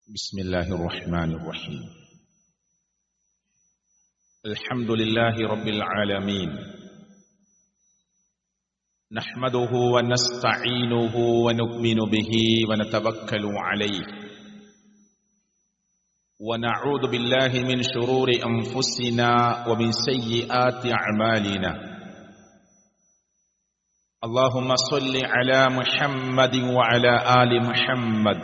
بسم الله الرحمن الرحيم. الحمد لله رب العالمين، نحمده ونستعينه ونؤمن به ونتوكل عليه، ونعوذ بالله من شرور أنفسنا ومن سيئات أعمالنا. اللهم صل على محمد وعلى آل محمد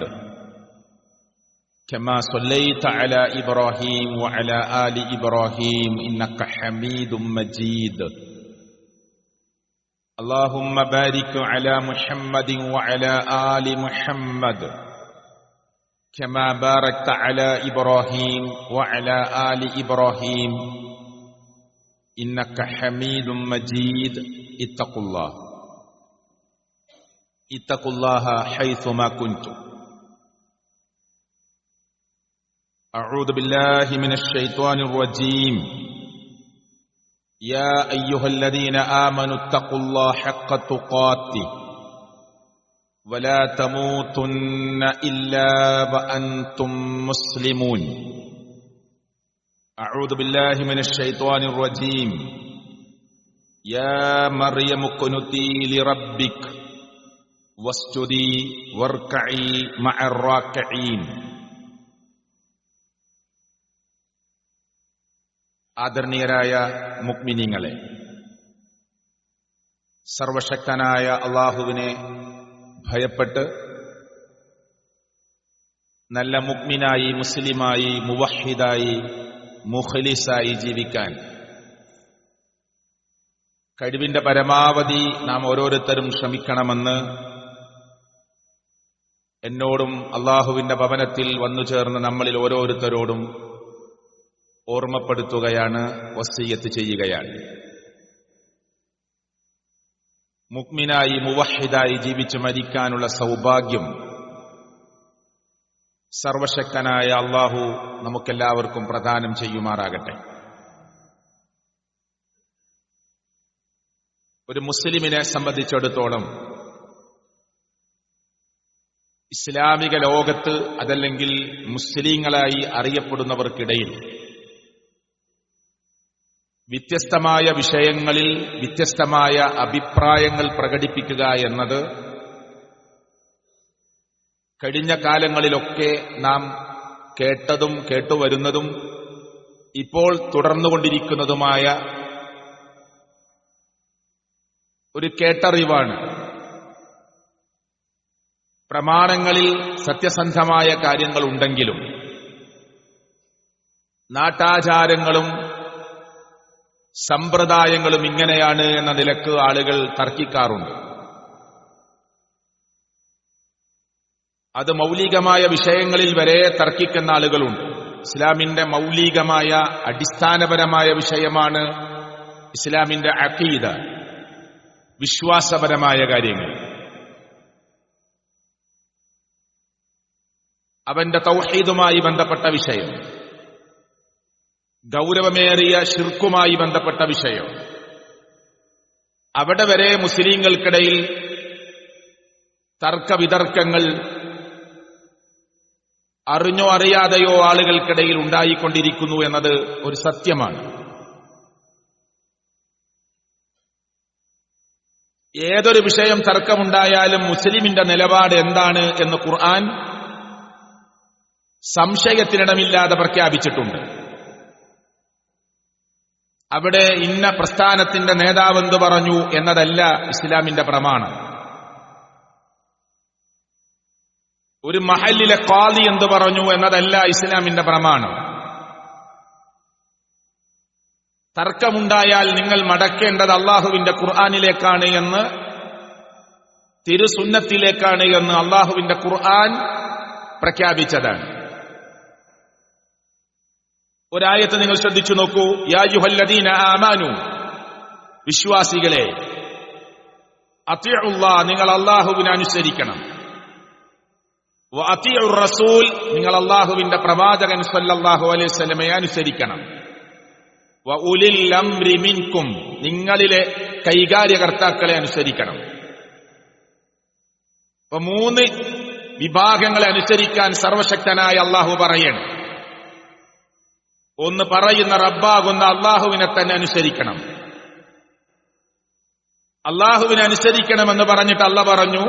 كما صليت على إبراهيم وعلى آل إبراهيم إنك حميد مجيد. اللهم بارك على محمد وعلى آل محمد كما باركت على إبراهيم وعلى آل إبراهيم إنك حميد مجيد. اتقوا الله حيثما كنتم. أعوذ بالله من الشيطان الرجيم. يا أيها الذين آمنوا اتقوا الله حق تقاته ولا تموتن إلا وأنتم مسلمون. أعوذ بالله من الشيطان الرجيم. يا مريم اقنتي لربك واسجدي واركعي مع الراكعين. ആദരണീയരായ മുഅ്മിനീങ്ങളെ, സർവശക്തനായ അല്ലാഹുവിനെ ഭയപ്പെട്ട് നല്ല മുഅ്മിനായി, മുസ്ലിമായി, മുവഹ്ഹിദായി, മുഖ്ലിസായി ജീവിക്കാൻ കഴിവിന്റെ പരമാവധി നാം ഓരോരുത്തരും ശ്രമിക്കണമെന്ന് എന്നോടും അല്ലാഹുവിന്റെ ഭവനത്തിൽ വന്നു ചേർന്ന നമ്മളിൽ ഓരോരുത്തരോടും ഓർമ്മപ്പെടുത്തുകയാണ്, വസിയ്യത്ത് ചെയ്യുകയാണ്. മുഅ്മിനായി, മുവഹ്ഹിദായി ജീവിച്ച് മരിക്കാനുള്ള സൗഭാഗ്യം സർവശക്തനായ അല്ലാഹു നമുക്കെല്ലാവർക്കും പ്രദാനം ചെയ്യുമാറാകട്ടെ. ഒരു മുസ്ലിമിനെ സംബന്ധിച്ചിടത്തോളം ഇസ്ലാമിക ലോകത്ത്, അതല്ലെങ്കിൽ മുസ്ലിങ്ങളായി അറിയപ്പെടുന്നവർക്കിടയിൽ വ്യത്യസ്തമായ വിഷയങ്ങളിൽ വ്യത്യസ്തമായ അഭിപ്രായങ്ങൾ പ്രകടിപ്പിക്കുക എന്നത് കഴിഞ്ഞ കാലങ്ങളിലൊക്കെ നാം കേട്ടതും കേട്ടുവരുന്നതും ഇപ്പോൾ തുടർന്നുകൊണ്ടിരിക്കുന്നതുമായ ഒരു കേട്ടറിവാണ്. പ്രമാണങ്ങളിൽ സത്യസന്ധമായ കാര്യങ്ങളുണ്ടെങ്കിലും നാട്ടാചാരങ്ങളും സമ്പ്രദായങ്ങളും ഇങ്ങനെയാണ് എന്ന നിലക്ക് ആളുകൾ തർക്കിക്കാറുണ്ട്. അത് മൗലികമായ വിഷയങ്ങളിൽ വരെ തർക്കിക്കുന്ന ആളുകളുണ്ട്. ഇസ്ലാമിന്റെ മൗലികമായ അടിസ്ഥാനപരമായ വിഷയമാണ് ഇസ്ലാമിന്റെ അഖീദ, വിശ്വാസപരമായ കാര്യങ്ങൾ. അവന്റെ തൗഹീദുമായി ബന്ധപ്പെട്ട വിഷയം, ഗൗരവമേറിയ ശിർക്കുമായി ബന്ധപ്പെട്ട വിഷയം, അവിടെ വരെ മുസ്ലിങ്ങൾക്കിടയിൽ തർക്കവിതർക്കങ്ങൾ അറിഞ്ഞോ അറിയാതെയോ ആളുകൾക്കിടയിൽ ഉണ്ടായിക്കൊണ്ടിരിക്കുന്നു എന്നത് ഒരു സത്യമാണ്. ഏതൊരു വിഷയം തർക്കമുണ്ടായാലും മുസ്ലിമിന്റെ നിലപാട് എന്താണ് എന്ന് ഖുർആൻ സംശയത്തിനിടമില്ലാതെ പ്രഖ്യാപിച്ചിട്ടുണ്ട്. അവിടെ ഇന്ന പ്രസ്ഥാനത്തിന്റെ നേതാവെന്ത് പറഞ്ഞു എന്നതല്ല ഇസ്ലാമിന്റെ പ്രമാണം. ഒരു മഹല്ലിലെ ഖാദി എന്ത് പറഞ്ഞു എന്നതല്ല ഇസ്ലാമിന്റെ പ്രമാണം. തർക്കമുണ്ടായാൽ നിങ്ങൾ മടക്കേണ്ടത് അള്ളാഹുവിന്റെ ഖുർആനിലേക്കാണ് എന്ന്, തിരുസുന്നത്തിലേക്കാണ് എന്ന് അള്ളാഹുവിന്റെ ഖുർആൻ പ്രഖ്യാപിച്ചതാണ്. ഒരായത്ത് നിങ്ങൾ ശ്രദ്ധിച്ചു നോക്കൂ. യാ അയ്യുഹല്ലദീന ആമനൂ, വിശ്വാസികളെ, അത്തിഉല്ലാഹ്, നിങ്ങൾ അല്ലാഹുവിനെ അനുസരിക്കണം. വ അത്തിഉർ റസൂൽ, നിങ്ങൾ അല്ലാഹുവിന്റെ പ്രവാചകൻ സല്ലല്ലാഹു അലൈഹി വസല്ലമയെ അനുസരിക്കണം. വ ഉലിൽ അംരി മിൻകും, നിങ്ങളിലെ കൈകാര്യകർത്താക്കളെ അനുസരിക്കണം. അപ്പൊ 3 വിഭാഗങ്ങളെ അനുസരിക്കാൻ സർവശക്തനായ അള്ളാഹു പറയണം. ഒന്ന് പറയുന്ന റബ്ബാകുന്ന അള്ളാഹുവിനെ തന്നെ അനുസരിക്കണം. അള്ളാഹുവിനെ അനുസരിക്കണമെന്ന് പറഞ്ഞിട്ട് അള്ളാഹ് പറഞ്ഞു,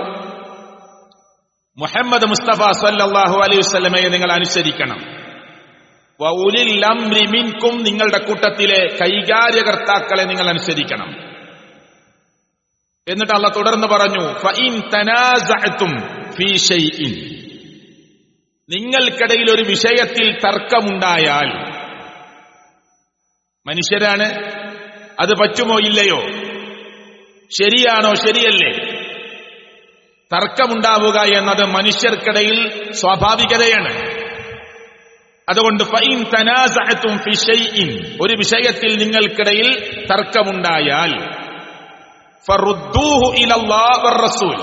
മുഹമ്മദ് മുസ്തഫ സല്ലല്ലാഹു അലൈഹി വസല്ലമയെ നിങ്ങൾ അനുസരിക്കണം. വ ഉലിൽ അംരി മിൻകും, നിങ്ങളുടെ കൂട്ടത്തിലെ കൈകാര്യകർത്താക്കളെ നിങ്ങൾ അനുസരിക്കണം. എന്നിട്ട് അള്ളാഹ് തുടർന്ന് പറഞ്ഞു, ഫഇൻ തനാസഅതും ഫീ ഷൈഇൻ, നിങ്ങൾക്കിടയിൽ ഒരു വിഷയത്തിൽ തർക്കമുണ്ടായാൽ, മനുഷ്യരാണ്, അത് പറ്റുമോ ഇല്ലയോ, ശരിയാണോ ശരിയല്ലേ, തർക്കമുണ്ടാവുക എന്നത് മനുഷ്യർക്കിടയിൽ സ്വാഭാവികതയാണ്. അതുകൊണ്ട് ഫഇൻ തനാസഅതും ഫീ ഷൈഇൻ, ഒരു വിഷയത്തിൽ നിങ്ങൾക്കിടയിൽ തർക്കമുണ്ടായാൽ ഫറുദ്ദൂഹു ഇലല്ലാഹി വറസൂൽ,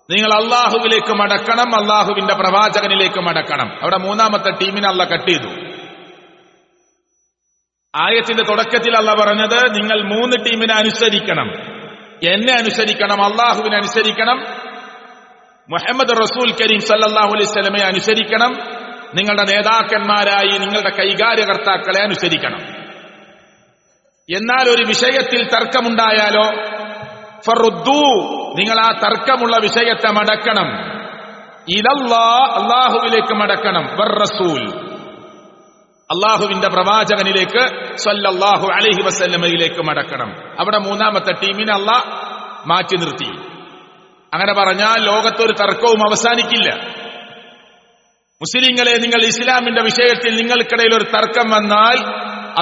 നിങ്ങൾ അള്ളാഹുവിലേക്ക് മടക്കണം, അള്ളാഹുവിന്റെ പ്രവാചകനിലേക്ക് മടക്കണം. അവിടെ മൂന്നാമത്തെ ടീമിനെ അള്ളാഹ് കട്ട് ചെയ്തു. ആയത്തിന്റെ തുടക്കത്തിൽ അള്ളാഹ് പറഞ്ഞത് നിങ്ങൾ 3 ടീമിനെ അനുസരിക്കണം. എന്നെ അനുസരിക്കണം, അള്ളാഹുവിനെ അനുസരിക്കണം, മുഹമ്മദ് റസൂൽ കരീം സല്ലല്ലാഹു അലൈഹി വസല്ലമയെ അനുസരിക്കണം, നിങ്ങളുടെ നേതാക്കന്മാരായി നിങ്ങളുടെ കൈകാര്യകർത്താക്കളെ അനുസരിക്കണം. എന്നാൽ ഒരു വിഷയത്തിൽ തർക്കമുണ്ടായാലോ ഫറുദ്ദൂ, നിങ്ങൾ ആ തർക്കമുള്ള വിഷയത്തെ മടക്കണം, ഇലല്ലാഹ്, അള്ളാഹുവിലേക്ക് മടക്കണം, വറസൂൽ, അള്ളാഹുവിന്റെ പ്രവാചകനിലേക്ക് സല്ലല്ലാഹു അലൈഹി വസല്ലമയിലേക്ക് മടക്കണം. അവിടെ മൂന്നാമത്തെ ടീമിനെ അള്ളാഹ് മാറ്റി നിർത്തി. അങ്ങനെ പറഞ്ഞാൽ ലോകത്തൊരു തർക്കവും അവസാനിക്കില്ല. മുസ്ലിങ്ങളെ, നിങ്ങൾ ഇസ്ലാമിന്റെ വിഷയത്തിൽ നിങ്ങൾക്കിടയിൽ ഒരു തർക്കം വന്നാൽ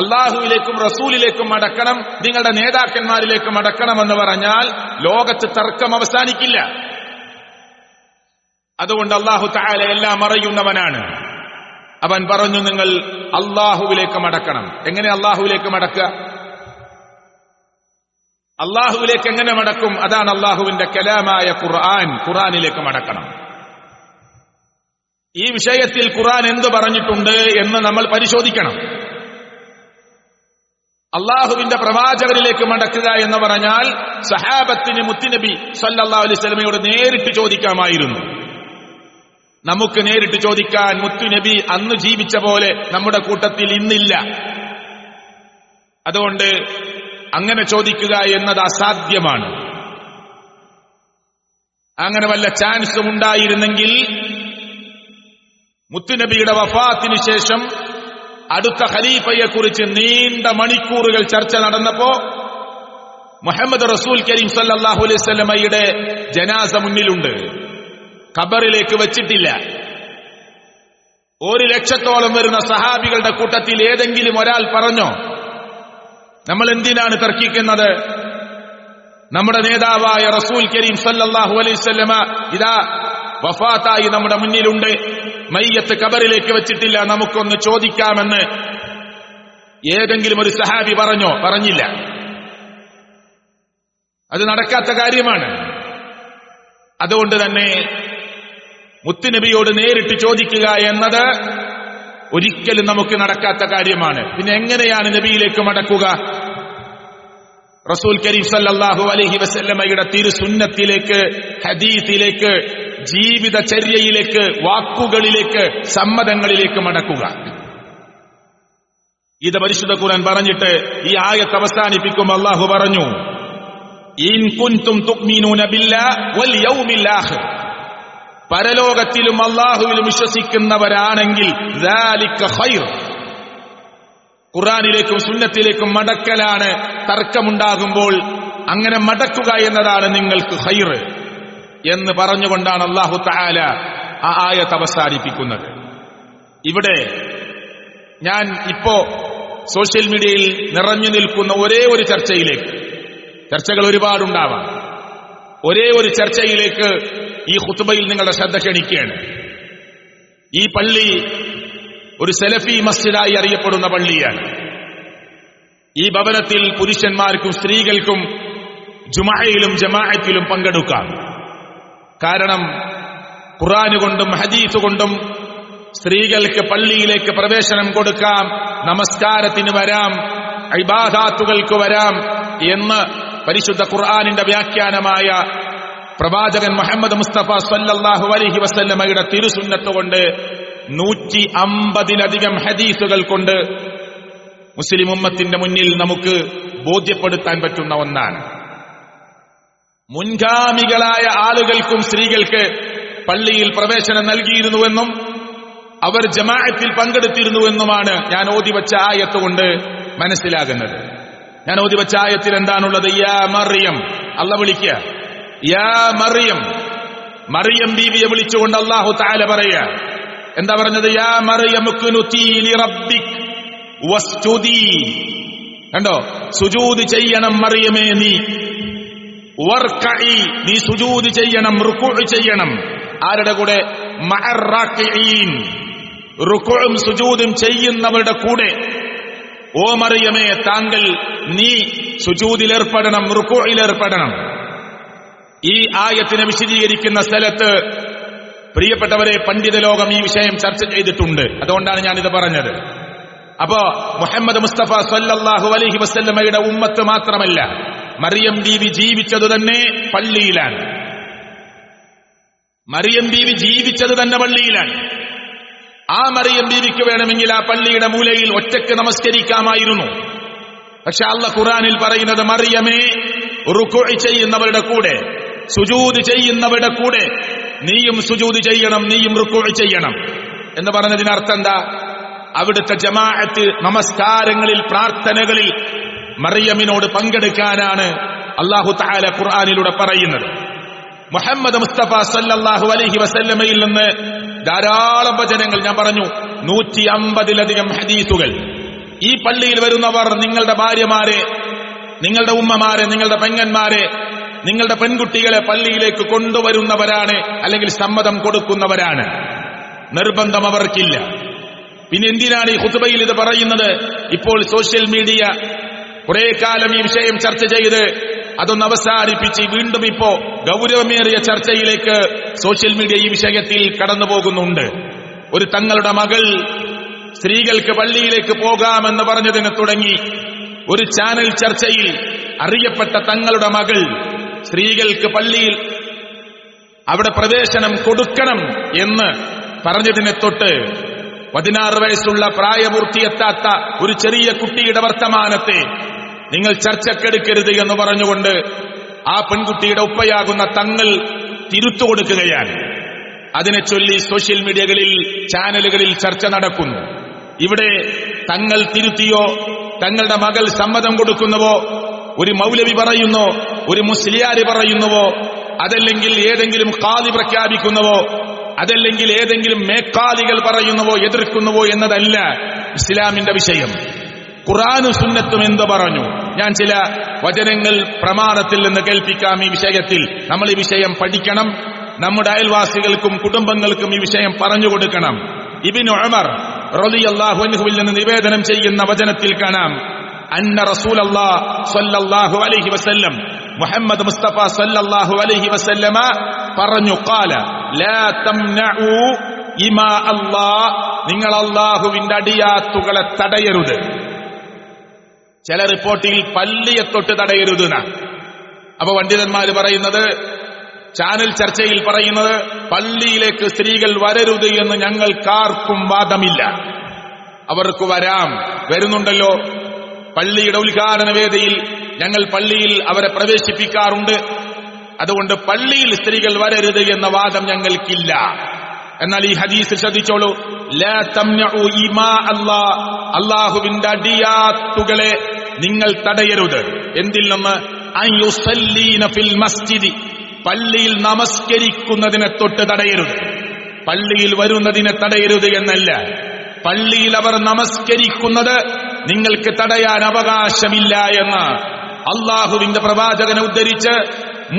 അള്ളാഹുവിലേക്കും റസൂലിലേക്കും മടക്കണം, നിങ്ങളുടെ നേതാക്കന്മാരിലേക്ക് മടക്കണമെന്ന് പറഞ്ഞാൽ ലോകത്ത് തർക്കം അവസാനിക്കില്ല. അതുകൊണ്ട് അള്ളാഹു തആല എല്ലാം അറിയുന്നവനാണ്. അവൻ പറഞ്ഞു, നിങ്ങൾ അള്ളാഹുവിലേക്ക് മടക്കണം. എങ്ങനെ അള്ളാഹുവിലേക്ക് മടക്കുക? അള്ളാഹുവിലേക്ക് എങ്ങനെ മടക്കും? അതാണ് അള്ളാഹുവിന്റെ കലാമായ ഖുർആൻ. ഖുർആനിലേക്ക് മടക്കണം. ഈ വിഷയത്തിൽ ഖുർആൻ എന്ത് പറഞ്ഞിട്ടുണ്ട് എന്ന് നമ്മൾ പരിശോധിക്കണം. അള്ളാഹുവിന്റെ പ്രവാചകനിലേക്ക് മടക്കുക എന്ന് പറഞ്ഞാൽ സഹാബത്തിന് മുത്തുനബി സല്ലല്ലാഹു അലൈഹി വസല്ലമയോട് നേരിട്ട് ചോദിക്കാമായിരുന്നു. നമുക്ക് നേരിട്ട് ചോദിക്കാൻ മുത്തുനബി അന്ന് ജീവിച്ച പോലെ നമ്മുടെ കൂട്ടത്തിൽ ഇന്നില്ല. അതുകൊണ്ട് അങ്ങനെ ചോദിക്കുക എന്നത് അസാധ്യമാണ്. അങ്ങനെ വല്ല ചാൻസും ഉണ്ടായിരുന്നെങ്കിൽ മുത്തുനബിയുടെ വഫാത്തിന് ശേഷം അടുത്ത ഖലീഫയെക്കുറിച്ച് നീണ്ട മണിക്കൂറുകൾ ചർച്ച നടന്നപ്പോ മുഹമ്മദ് റസൂൽ കരീം സല്ലല്ലാഹു അലൈഹി വസല്ലമയുടെ ജനാസ മുന്നിലുണ്ട്, ഖബറിലേക്ക് വെച്ചിട്ടില്ല. 1,00,000-ഓളം വരുന്ന സഹാബികളുടെ കൂട്ടത്തിൽ ഏതെങ്കിലും ഒരാൾ പറഞ്ഞോ, നമ്മൾ എന്തിനാണ് തർക്കിക്കുന്നത്? നമ്മുടെ നേതാവായ റസൂൽ കരീം സല്ലല്ലാഹു അലൈഹി വസല്ലമ ഇതാ വഫാത്തായി നമ്മുടെ മുന്നിലുണ്ട്, മയ്യത്ത് ഖബറിലേക്ക് വെച്ചിട്ടില്ല, നമുക്കൊന്ന് ചോദിക്കാമെന്ന് ഏതെങ്കിലും ഒരു സഹാബി പറഞ്ഞോ? പറഞ്ഞില്ല. അത് നടക്കാത്ത കാര്യമാണ്. അതുകൊണ്ട് തന്നെ മുത്തുനബിയോട് നേരിട്ട് ചോദിക്കുക എന്നത് ഒരിക്കലും നമുക്ക് നടക്കാത്ത കാര്യമാണ്. പിന്നെ എങ്ങനെയാണ് നബിയിലേക്ക് മടക്കുക? റസൂൽ കരീം സല്ലല്ലാഹു അലൈഹി വസല്ലമയുടെ തിരുസുന്നത്തിലേക്ക്, ഹദീസിലേക്ക്, ജീവിതചര്യയിലേക്ക്, വാക്കുകളിലേക്ക്, സമ്മതങ്ങളിലേക്ക് മടക്കുക. ഇത് പരിശുദ്ധ ഖുർആൻ പറഞ്ഞിട്ട് ഈ ആയത്ത് അവസാനിപ്പിക്കുമ്പോൾ അല്ലാഹു പറഞ്ഞു, ഇൻ കുൻതും തുഅ്മിനൂന ബില്ലാഹി വൽ യൗമിൽ ആഖിർ, പരലോകത്തിലും അല്ലാഹുവിലും വിശ്വസിക്കുന്നവരാണെങ്കിൽ ദാലിക ഖൈർ, ഖുർആനിലേക്കും സുന്നത്തിലേക്കും മടക്കലാണ് തർക്കമുണ്ടാകുമ്പോൾ. അങ്ങനെ മടക്കുക എന്നതാണ് നിങ്ങൾക്ക് ഖൈർ എന്ന് പറഞ്ഞുകൊണ്ടാണ് അല്ലാഹു തആല ആ ആയത്ത് അവസാനിപ്പിക്കുന്നത്. ഇവിടെ ഞാൻ ഇപ്പോ സോഷ്യൽ മീഡിയയിൽ നിറഞ്ഞു നിൽക്കുന്ന ഒരേ ഒരു ചർച്ചയിലേക്ക്, ചർച്ചകൾ ഒരുപാടുണ്ടാവാം, ഒരേ ഒരു ചർച്ചയിലേക്ക് ഈ ഖുത്ബയിൽ നിങ്ങളുടെ ശ്രദ്ധ ക്ഷണിക്കുകയാണ്. ഈ പള്ളി ഒരു സലഫി മസ്ജിദായി അറിയപ്പെടുന്ന പള്ളിയാണ്. ഈ ഭവനത്തിൽ പുരുഷന്മാർക്കും സ്ത്രീകൾക്കും ജുമഅയിലും ജമാഅത്തിലും പങ്കെടുക്കാം. കാരണം ഖുർആൻ കൊണ്ടും ഹദീസ് കൊണ്ടും സ്ത്രീകൾക്ക് പള്ളിയിലേക്ക് പ്രവേശനം കൊടുക്കാം, നമസ്കാരത്തിന് വരാം, ഇബാദാത്തുകൾക്ക് വരാം എന്ന് പരിശുദ്ധ ഖുർആനിന്റെ വ്യാഖ്യാനമായ പ്രവാചകൻ മുഹമ്മദ് മുസ്തഫ സല്ലല്ലാഹു അലൈഹി വസല്ലമയുടെ തിരുസുന്നത്ത് കൊണ്ട് 150-ലധികം ഹദീസുകൾ കൊണ്ട് മുസ്ലിം ഉമ്മത്തിന്റെ മുന്നിൽ നമുക്ക് ബോധ്യപ്പെടുത്താൻ പറ്റുന്ന ഒന്നാണ്. മുൻഗാമികളായ ആളുകൾക്കും സ്ത്രീകൾക്ക് പള്ളിയിൽ പ്രവേശനം നൽകിയിരുന്നുവെന്നും അവർ ജമാഅത്തിൽ പങ്കെടുത്തിരുന്നുവെന്നുമാണ് ഞാൻ ഓതിവച്ച ആയത്ത് കൊണ്ട് മനസ്സിലാകുന്നത്. ഞാൻ ഓതിവച്ച ആയത്തിൽ എന്താണുള്ളത്? യാ മറിയം, അല്ലാഹു വിളിക്കുക. യാ മറിയം, മറിയം ബീവിയെ വിളിച്ചുകൊണ്ട് അല്ലാഹു തആല പറയുക. എന്താ പറഞ്ഞത്? യാ മറിയം ഉഖ്നുതി ലിറബ്ബിക് വസ്ജുദി. കണ്ടോ? സുജൂദ് ചെയ്യണം മറിയമേ നീ. വർക്കഈ, നീ സുജൂദ് ചെയ്യണം, റുകൂഅ് ചെയ്യണം. ആരുടെ കൂടെ? മഅർ റാക്കിഈൻ, റുകൂഉം സുജൂദും ചെയ്യുന്നവരുടെ കൂടെ. ഓ മറിയമേ, താങ്കൾ നീ സുജൂദിലേർപ്പെടണം, റുകൂഇലേർപ്പെടണം. ഈ ആയത്തിനെ വിശദീകരിക്കുന്ന സ്ഥലത്ത് പ്രിയപ്പെട്ടവരെ പണ്ഡിത ലോകം ഈ വിഷയം ചർച്ച ചെയ്തിട്ടുണ്ട്. അതുകൊണ്ടാണ് ഞാനിത് പറഞ്ഞത്. അപ്പോ മുഹമ്മദ് മുസ്തഫ സല്ലല്ലാഹു അലൈഹി വസല്ലമയുടെ ഉമ്മത്ത് മാത്രമല്ല, മറിയം ബീവി ജീവിച്ചത് തന്നെ പള്ളിയിലാണ്. മറിയം ബീവി ജീവിച്ചത് തന്നെ പള്ളിയിലാണ്. ആ മറിയം ബീവിക്ക് വേണമെങ്കിൽ ആ പള്ളിയുടെ മൂലയിൽ ഒറ്റയ്ക്ക് നമസ്കരിക്കാമായിരുന്നു. പക്ഷെ അല്ലാഹു ഖുർആനിൽ പറയുന്നത്, മറിയമേ, റുകൂഅ് ചെയ്യുന്നവരുടെ കൂടെ, സുജൂദ് ചെയ്യുന്നവരുടെ കൂടെ നീയും സുജൂദ് ചെയ്യണം, നീയും റുകൂഅ് ചെയ്യണം എന്ന് പറഞ്ഞതിന് അർത്ഥം എന്താ? അവിടുത്തെ ജമാഅത്ത് നമസ്കാരങ്ങളിൽ, പ്രാർത്ഥനകളിൽ മറിയമിനോട് പങ്കെടുക്കാനാണ് അല്ലാഹു തആല ഖുർആനിലൂടെ പറയുന്നത്. മുഹമ്മദ് മുസ്തഫ സല്ലല്ലാഹു അലൈഹി വസല്ലമയിൽ നിന്ന് ധാരാളം വചനങ്ങൾ, ഞാൻ പറഞ്ഞു 150-ലധികം ഹദീസുകൾ. ഈ പള്ളിയിൽ വരുന്നവർ നിങ്ങളുടെ ഭാര്യമാരെ, നിങ്ങളുടെ ഉമ്മമാരെ, നിങ്ങളുടെ പെങ്ങന്മാരെ, നിങ്ങളുടെ പെൺകുട്ടികളെ പള്ളിയിലേക്ക് കൊണ്ടുവരുന്നവരാണ്, അല്ലെങ്കിൽ സമ്മതം കൊടുക്കുന്നവരാണ്. നിർബന്ധം അവർക്കില്ല. പിന്നെ എന്തിനാണ് ഈ ഖുതുബയിൽ ഇത് പറയുന്നത്? ഇപ്പോൾ സോഷ്യൽ മീഡിയ കുറെ കാലം ഈ വിഷയം ചർച്ച ചെയ്ത് അതൊന്ന് അവസാനിപ്പിച്ച് വീണ്ടും ഇപ്പോ ഗൗരവമേറിയ ചർച്ചയിലേക്ക് സോഷ്യൽ മീഡിയ ഈ വിഷയത്തിൽ കടന്നു പോകുന്നുണ്ട്. ഒരു തങ്ങളുടെ മകൾ സ്ത്രീകൾക്ക് പള്ളിയിലേക്ക് പോകാമെന്ന് പറഞ്ഞതിന് തുടങ്ങി ഒരു ചാനൽ ചർച്ചയിൽ അറിയപ്പെട്ട തങ്ങളുടെ മകൾ സ്ത്രീകൾക്ക് പള്ളിയിൽ അവിടെ പ്രവേശനം കൊടുക്കണം എന്ന് പറഞ്ഞതിനെ തൊട്ട് 16 വയസ്സുള്ള പ്രായപൂർത്തിയെത്താത്ത ഒരു ചെറിയ കുട്ടിയുടെ വർത്തമാനത്തെ നിങ്ങൾ ചർച്ചക്കെടുക്കരുത് എന്ന് പറഞ്ഞുകൊണ്ട് ആ പെൺകുട്ടിയുടെ ഉപ്പയാകുന്ന തങ്ങൾ തിരുത്തുകൊടുക്കുകയാണ്. അതിനെ ചൊല്ലി സോഷ്യൽ മീഡിയകളിൽ, ചാനലുകളിൽ ചർച്ച നടക്കുന്നു. ഇവിടെ തങ്ങൾ തിരുത്തിയോ, തങ്ങളുടെ മകൾ സമ്മതം കൊടുക്കുന്നുവോ, ഒരു മൗലവി പറയുന്നോ, ഒരു മുസ്ലിയാര് പറയുന്നുവോ, അതല്ലെങ്കിൽ ഏതെങ്കിലും ഖാദി പ്രഖ്യാപിക്കുന്നുവോ, അതല്ലെങ്കിൽ ഏതെങ്കിലും മേക്കാലികൾ പറയുന്നുവോ, എതിർക്കുന്നുവോ എന്നതല്ല ഇസ്ലാമിന്റെ വിഷയം. ഖുർആനും സുന്നത്തും എന്ത് പറഞ്ഞു? ഞാൻ ചില വചനങ്ങൾ പ്രമാണത്തിൽ നിന്ന് കേൾപ്പിക്കാം. ഈ വിഷയത്തിൽ നമ്മൾ ഈ വിഷയം പഠിക്കണം. നമ്മുടെ അയൽവാസികൾക്കും കുടുംബങ്ങൾക്കും ഈ വിഷയം പറഞ്ഞു കൊടുക്കണം. ഇബ്നു ഉമർ റളിയല്ലാഹു അൻഹുവിൽ നിന്ന് നിവേദനം ചെയ്യുന്ന വചനത്തിൽ കാണാം, അന്ന റസൂലല്ലാഹ് സ്വല്ലല്ലാഹു അലൈഹി വസല്ലം, മുഹമ്മദ് മുസ്തഫ സല്ലല്ലാഹു അലൈഹി വസല്ലമ പറഞ്ഞു, ഖാല ലാ തംനഉ ഇമാ അല്ലാഹ്, നിങ്ങൾ അല്ലാഹുവിന്റെ അടിയാത്തുകളെ തടയരുത്. ചില റിപ്പോർട്ടിൽ പള്ളിയെ തൊട്ട് തടയരുത്. അപ്പൊ പണ്ഡിതന്മാര് പറയുന്നത്, ചാനൽ ചർച്ചയിൽ പറയുന്നത്, പള്ളിയിലേക്ക് സ്ത്രീകൾ വരരുത് എന്ന് ഞങ്ങൾക്കാർക്കും വാദമില്ല. അവർക്ക് വരാം, വരുന്നുണ്ടല്ലോ. പള്ളിയുടെ ഉദ്ഘാടന വേദിയിൽ ഞങ്ങൾ പള്ളിയിൽ അവരെ പ്രവേശിപ്പിക്കാറുണ്ട്. അതുകൊണ്ട് പള്ളിയിൽ സ്ത്രീകൾ വരരുത് എന്ന വാദം ഞങ്ങൾക്കില്ല. എന്നാൽ ഈ ഹദീസ് ശ്രദ്ധിച്ചോളൂ, ലാ തംനഉ ഇമാ അല്ലാഹ്, അല്ലാഹുവിന്റെ അടിയാത്തുകളെ നിങ്ങൾ തടയരുത്. എന്തിൽ നിന്ന്? അൻ യുസല്ലീന ഫിൽ മസ്ജിദി, പള്ളിയിൽ നമസ്കരിക്കുന്നതിനെ തൊട്ട് തടയരുത്. പള്ളിയിൽ വരുന്നതിനെ തടയരുത് എന്നല്ല, പള്ളിയിൽ അവർ നമസ്കരിക്കുന്നത് നിങ്ങൾക്ക് തടയാൻ അവകാശമില്ല എന്ന് അള്ളാഹുവിന്റെ പ്രവാചകനെ ഉദ്ധരിച്ച്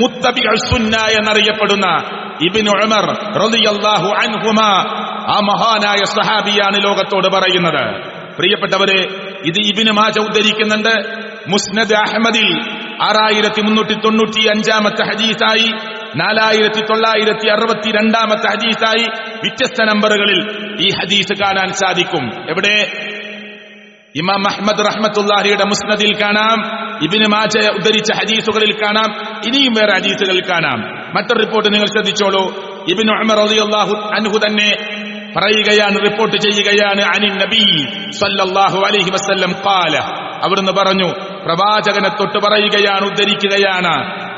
മുത്തബിഉ സുന്ന എന്നറിയപ്പെടുന്ന ഇബ്നു ഉമർ റളിയല്ലാഹു അൻഹുമാ, ആ മഹാനായ സഹാബിയാണ് ലോകത്തോട് പറയുന്നത്. പ്രിയപ്പെട്ടവരെ, ഇത് ഇബ്നു മാജ ഉദ്ധരിക്കുന്നുണ്ട്. മുസ്നദ് അഹ്മദിൽ 6395 ഹദീസായി, 4962 ഹദീസായി വ്യത്യസ്ത നമ്പറുകളിൽ ഈ ഹദീസ് കാണാൻ സാധിക്കും. എവിടെ? ഇമാം അഹ്മദ് റഹ്മത്തുള്ളാഹിയുടെ മുസ്നദിൽ കാണാം, ഇബ്നു മാജ ഉദ്ധരിച്ച ഹദീസുകളിൽ കാണാം, ഇനിയും വേറെ ഹദീസുകളിൽ കാണാം. മറ്റൊരു റിപ്പോർട്ട് നിങ്ങൾ ശ്രദ്ധിച്ചോളൂ. ഇബ്നു ഉമർ റളിയല്ലാഹു അൻഹു തന്നെ പറയുകയാണ്, റിപ്പോർട്ട് ചെയ്യുകയാണ്, അനിൻ നബി സല്ലല്ലാഹു അലൈഹി വസല്ലം ഖാല, അവിടുന്ന് പറഞ്ഞു, പ്രവാചകനെ തൊട്ട് പറയുകയാണ്, ഉദ്ധരിക്കുകയാണ്,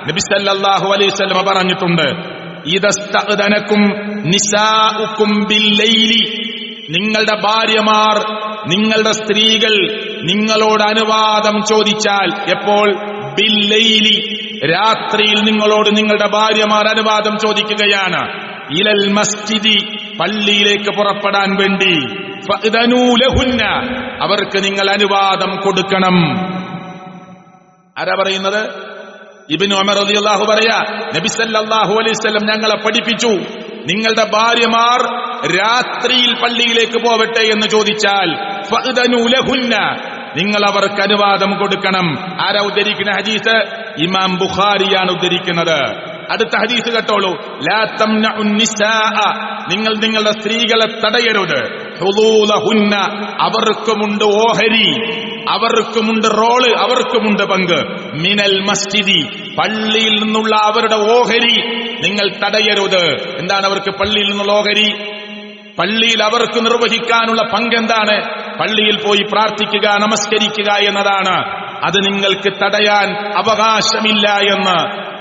നബി സല്ലല്ലാഹു അലൈഹി വസല്ലം പറഞ്ഞിട്ടുണ്ട്, ഇദസ്തഅദനകും നിസാഉകും ബില്ലൈലി, നിങ്ങളുടെ ഭാര്യമാർ, നിങ്ങളുടെ സ്ത്രീകൾ നിങ്ങളോട് അനുവാദം ചോദിച്ചാൽ, എപ്പോൾ? ബില്ലൈലി, രാത്രിയിൽ നിങ്ങളോട് നിങ്ങളുടെ ഭാര്യമാർ അനുവാദം ചോദിക്കുകയാണ്, ഇലൽ മസ്ജിദി, പള്ളിയിലേക്ക് പുറപ്പെടാൻ വേണ്ടി, ഫഅ്ദനൂ ലഹുന്ന, അവർക്ക് നിങ്ങൾ അനുവാദം കൊടുക്കണം. ആരാ പറയുന്നത്? ഇബ്നു ഉമർ റളിയല്ലാഹു പറയാ, നബി സല്ലല്ലാഹു അലൈഹി വസല്ലം ഞങ്ങളെ പഠിപ്പിച്ചു, നിങ്ങളുടെ ഭാര്യമാർ രാത്രിയിൽ പള്ളിയിലേക്ക് പോവട്ടെ എന്ന് ചോദിച്ചാൽ ഫഅ്ദനൂ ലഹുന്ന, നിങ്ങൾ അവർക്ക് അനുവാദം കൊടുക്കണം. ആരാ ഉദ്ധരിക്കുന്ന ഹദീസ്? ഇമാം ബുഖാരിയാണ് ഉദ്ധരിക്കുന്നത്. അടുത്ത ഹദീസ് കേട്ടോളൂ. ലാ തംനഉൻ നിസാഅ, നിങ്ങൾ നിങ്ങളുടെ സ്ത്രീകളെ തടയരുത്. ഹുദൂലഹുന്ന, അവർക്കുമുണ്ട് ഓഹരി, അവർക്കുമുണ്ട് റോള്, അവർക്കുമുണ്ട് പങ്ക്. മിനൽ മസ്ജിദി, പള്ളിയിൽ നിന്നുള്ള അവരുടെ ഓഹരി നിങ്ങൾ തടയരുത്. എന്താണ് അവർക്ക് പള്ളിയിൽ നിന്നുള്ള ഓഹരി? പള്ളിയിൽ അവർക്ക് നിർവഹിക്കാനുള്ള പങ്കെന്താണ്? പള്ളിയിൽ പോയി പ്രാർത്ഥിക്കുക, നമസ്കരിക്കുക എന്നതാണ്. അത് നിങ്ങൾക്ക് തടയാൻ അവകാശമില്ല എന്ന്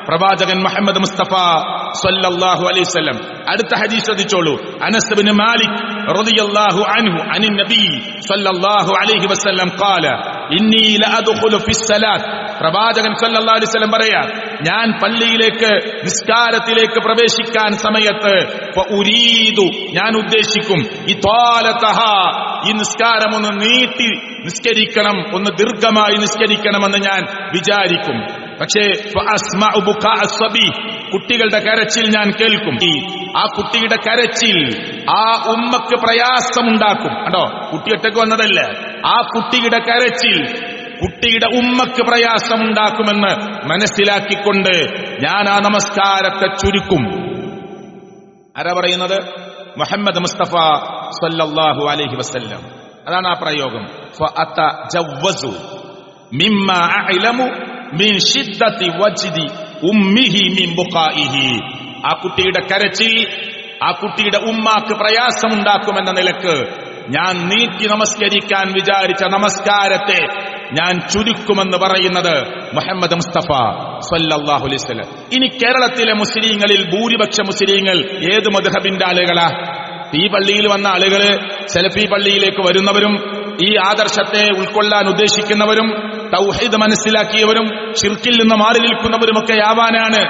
പ്രവാചകൻ മുഹമ്മദ് മുസ്തഫ സല്ലല്ലാഹു അലൈഹി വസല്ലം. അടുത്ത ഹദീസ് ശ്രദ്ധിച്ചോളൂ. അനസ് ഇബ്നു മാലിക് റളിയല്ലാഹു അൻഹു അനിൻ നബി സല്ലല്ലാഹു അലൈഹി വസല്ലം ഖാല ഇന്നി ലഅദ്ഖുലു ഫിസ്സലാത്ത്, പ്രവാചകൻ സല്ലല്ലാഹു അലൈഹി വസല്ലം പറയാ, ഞാൻ പള്ളിയിലേക്ക് നിസ്കാരത്തിലേക്ക് പ്രവേശിക്കാൻ സമയത്ത് ഫഉരീദു, ഞാൻ ഉദ്ദേശിക്കും, ഇത്വാലതഹ, ഈ നിസ്കാരം ഒന്ന് നീട്ടി നിസ്കരിക്കണം, ഒന്ന് ദീർഘമായി നിസ്കരിക്കണമെന്ന് ഞാൻ വിചാരിക്കും. പക്ഷേ ഫഅസ്മഉ ബുകാഅ അസ്സബി, കുട്ടികളുടെ കരച്ചിൽ ഞാൻ കേൾക്കും. ആ കുട്ടിയുടെ കരച്ചിൽ ആ ഉമ്മക്ക് പ്രയാസമുണ്ടാക്കും. കണ്ടോ, കുട്ടി ഒറ്റയ്ക്ക് വന്നതല്ല, ആ കുട്ടിയുടെ കരച്ചിൽ കുട്ടിയുടെ ഉമ്മക്ക് പ്രയാസമുണ്ടാക്കുമെന്ന് മനസ്സിലാക്കിക്കൊണ്ട് ഞാൻ ആ നമസ്കാരത്തെ ചുരുക്കും. ആരാ പറയുന്നത്? മുഹമ്മദ് മുസ്തഫ സല്ലല്ലാഹു അലൈഹി വസല്ലം. അതാണ് ആ പ്രയോഗം. ഫഅതജവ്വസു മിമ്മാ അഅലമു മിൻ ശിദ്ദതി വജ്ദി ഉമ്മിഹി മിൻ ബുഖാഇഹി, ആ കുട്ടിയുടെ കരച്ചിൽ ആ കുട്ടിയുടെ ഉമ്മാക്ക് പ്രയാസമുണ്ടാക്കുമെന്ന നിലക്ക് ഞാൻ നീട്ടി നമസ്കരിക്കാൻ വിചാരിച്ച നമസ്കാരത്തെ ഞാൻ ചുരുക്കുമെന്ന് പറയുന്നത് മുഹമ്മദ് മുസ്തഫ സല്ലല്ലാഹു അലൈഹി വസല്ലം. ഇനി കേരളത്തിലെ മുസ്ലിങ്ങളിൽ ഭൂരിപക്ഷ മുസ്ലിങ്ങൾ ഏത് മദ്ഹബിന്റെ ആളുകളാ? ഈ പള്ളിയിൽ വന്ന ആളുകള് സലഫി പള്ളിയിലേക്ക് വരുന്നവരും ഈ ആദർശത്തെ ഉൾക്കൊള്ളാൻ ഉദ്ദേശിക്കുന്നവരും തൗഹീദ് മനസ്സിലാക്കിയവരും ശിർക്കിൽ നിന്ന് മാറി നിൽക്കുന്നവരുമൊക്കെ ആവാനാണ്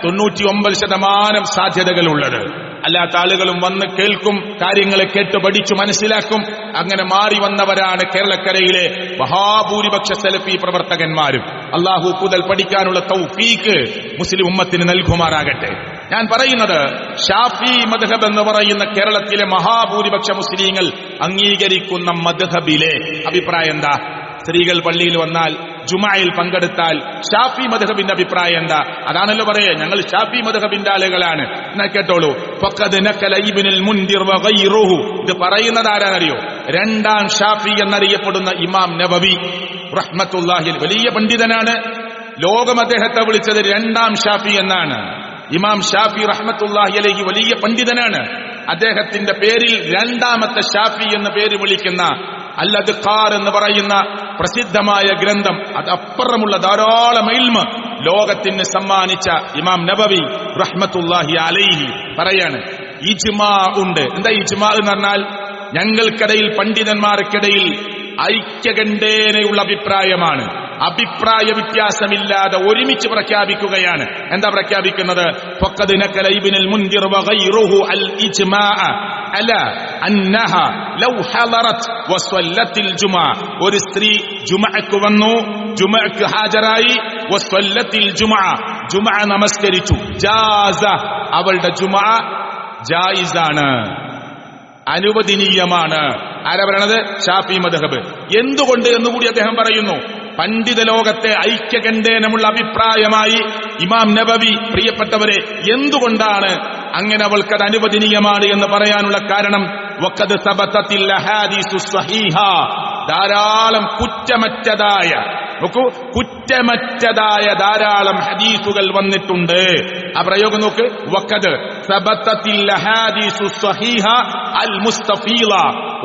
99% സാധ്യതകളുള്ളത്. അല്ലാത്ത ആളുകളും വന്ന് കേൾക്കും, കാര്യങ്ങളെ കേട്ട് പഠിച്ചു മനസ്സിലാക്കും. അങ്ങനെ മാറി വന്നവരാണ് കേരളക്കരയിലെ മഹാഭൂരിപക്ഷ സലഫി പ്രവർത്തകന്മാരും. അല്ലാഹു കൂടുതൽ പഠിക്കാനുള്ള തൗഫീക്ക് മുസ്ലിം ഉമ്മത്തിന് നൽകുമാറാകട്ടെ. ഞാൻ പറയുന്നത്, ഷാഫി മദ്ഹബ് എന്ന് പറയുന്ന കേരളത്തിലെ മഹാഭൂരിപക്ഷ മുസ്ലിങ്ങൾ അംഗീകരിക്കുന്ന മദ്ഹബിലെ അഭിപ്രായം എന്താ? സ്ത്രീകൾ പള്ളിയിൽ വന്നാൽ ജുമായിൽ പങ്കെടുത്താൽ ഷാഫി മദ്ഹബിന്റെ അഭിപ്രായം എന്താ? അതാണല്ലോ പറയാ, ഞങ്ങൾ ഷാഫി മദ്ഹബിന്റെ ആളുകളാണ്. എന്നാ കേട്ടോളൂ. ഫഖദ് നഖല ഇബ്നുൽ മുൻദിർ വഗൈറുഹു, ഇത് പറയുന്നത് ആരാന്നറിയോ? രണ്ടാം ഷാഫി എന്നറിയപ്പെടുന്ന ഇമാം നബവി റഹ്മത്തുള്ളാഹി, വലിയ പണ്ഡിതനാണ്. ലോകം അദ്ദേഹത്തെ വിളിച്ചത് രണ്ടാം ഷാഫി എന്നാണ്. ഇമാം ഷാഫി റഹ്മത്തുള്ളാഹി അലൈഹി വലിയ പണ്ഡിതനാണ്. അദ്ദേഹത്തിന്റെ പേരിൽ രണ്ടാമത്തെ ഷാഫി എന്ന് പേര് വിളിക്കുന്ന അൽ-അദ്ഖാർ എന്ന് പറയുന്ന പ്രസിദ്ധമായ ഗ്രന്ഥം, അത് അപ്പുറമുള്ള ധാരാളം ഇൽമ് ലോകത്തിന് സമ്മാനിച്ച ഇമാം നബവി റഹ്മത്തുള്ളാഹി അലൈഹി പറയാണ്, ഇജ്മാ ഉണ്ട്. എന്താ ഇജ്മാ എന്ന് പറഞ്ഞാൽ? ഞങ്ങൾക്കിടയിൽ പണ്ഡിതന്മാർക്കിടയിൽ ഐക്യകണ്ഠേനയുള്ള അഭിപ്രായമാണ്. അഭിപ്രായ വ്യത്യാസമില്ലാതെ ഒരുമിച്ച് പ്രഖ്യാപിക്കുകയാണ്. എന്താ പ്രഖ്യാപിക്കുന്നത്? ഫഖദ് നഖല ഇബ്നുൽ മുൻദിർ വഗൈറുഹു അൽ ഇജ്മാഅ അലാ അന്നഹ ലൗ ഹളറത് വസല്ലത്തിൽ ജുമാ, ഒരു സ്ത്രീ ജുമഅക്ക് വന്നു, ജുമഅക്ക് ഹാജരായി, വസല്ലത്തിൽ ജുമാ, ജുമാ നമസ്കരിച്ചു, ജാസ, അവളുടെ ജുമാ ജായിസാണ്, അനുവദനീയമാണ്. ആരാ പറയണത്? ഷാഫി മദ്ഹബ്. എന്തുകൊണ്ട് എന്നുകൂടി അദ്ദേഹം പറയുന്നു. പണ്ഡിത ലോകത്തെ ഐക്യകണ്ഠേനമുള്ള അഭിപ്രായമായി ഇമാം നബവി, പ്രിയപ്പെട്ടവരെ, എന്തുകൊണ്ടാണ് അങ്ങനെ അവൾക്കത് അനുവദനീയമാണ് എന്ന് പറയാനുള്ള കാരണം, വഖദ് സബതത്തിൽ അഹാദീസു സ്വഹീഹ, ധാരാളം കുറ്റമറ്റതായ നോക്കൂ, കുറ്റമറ്റതായ ധാരാളം ഹദീസുകൾ വന്നിട്ടുണ്ട്. ആ പ്രയോഗം നോക്ക്. വഖദ് സബത്തത്തിൽ അഹാദീസു സ്വഹീഹ അൽ മുസ്തഫീല.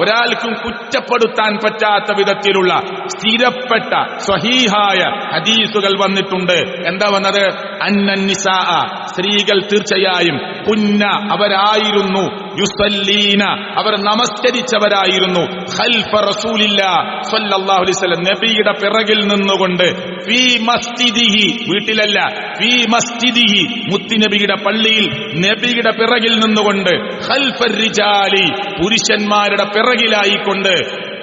ഒരാൾക്കും കുറ്റപ്പെടുത്താൻ പറ്റാത്ത വിധത്തിലുള്ള സ്ഥിരപ്പെട്ട സ്വഹീഹായ ഹദീസുകൾ വന്നിട്ടുണ്ട്. എന്താ വന്നത്? അന്നന്നിസാ, സ്ത്രീകൾ തീർച്ചയായും, കുന്ന അവരായിരുന്നു, യുസല്ലീന അവർ നമസ്കരിച്ചവരായിരുന്നു, ഖൽഫ റസൂലില്ലാ സ്വല്ലല്ലാഹു അലൈഹി വസല്ലം നബിയുടെ പിറകിൽ നിന്നുകൊണ്ട്, ഫീ മസ്ജിദിഹി വീട്ടിലല്ല, ഫീ മസ്ജിദിഹി മുത്തുനബിയുടെ പള്ളിയിൽ നബിയുടെ പിറകിൽ നിന്നുകൊണ്ട്, ഖൽഫ റിജാലി പുരുഷന്മാരുടെ പിറകിലായിക്കൊണ്ട്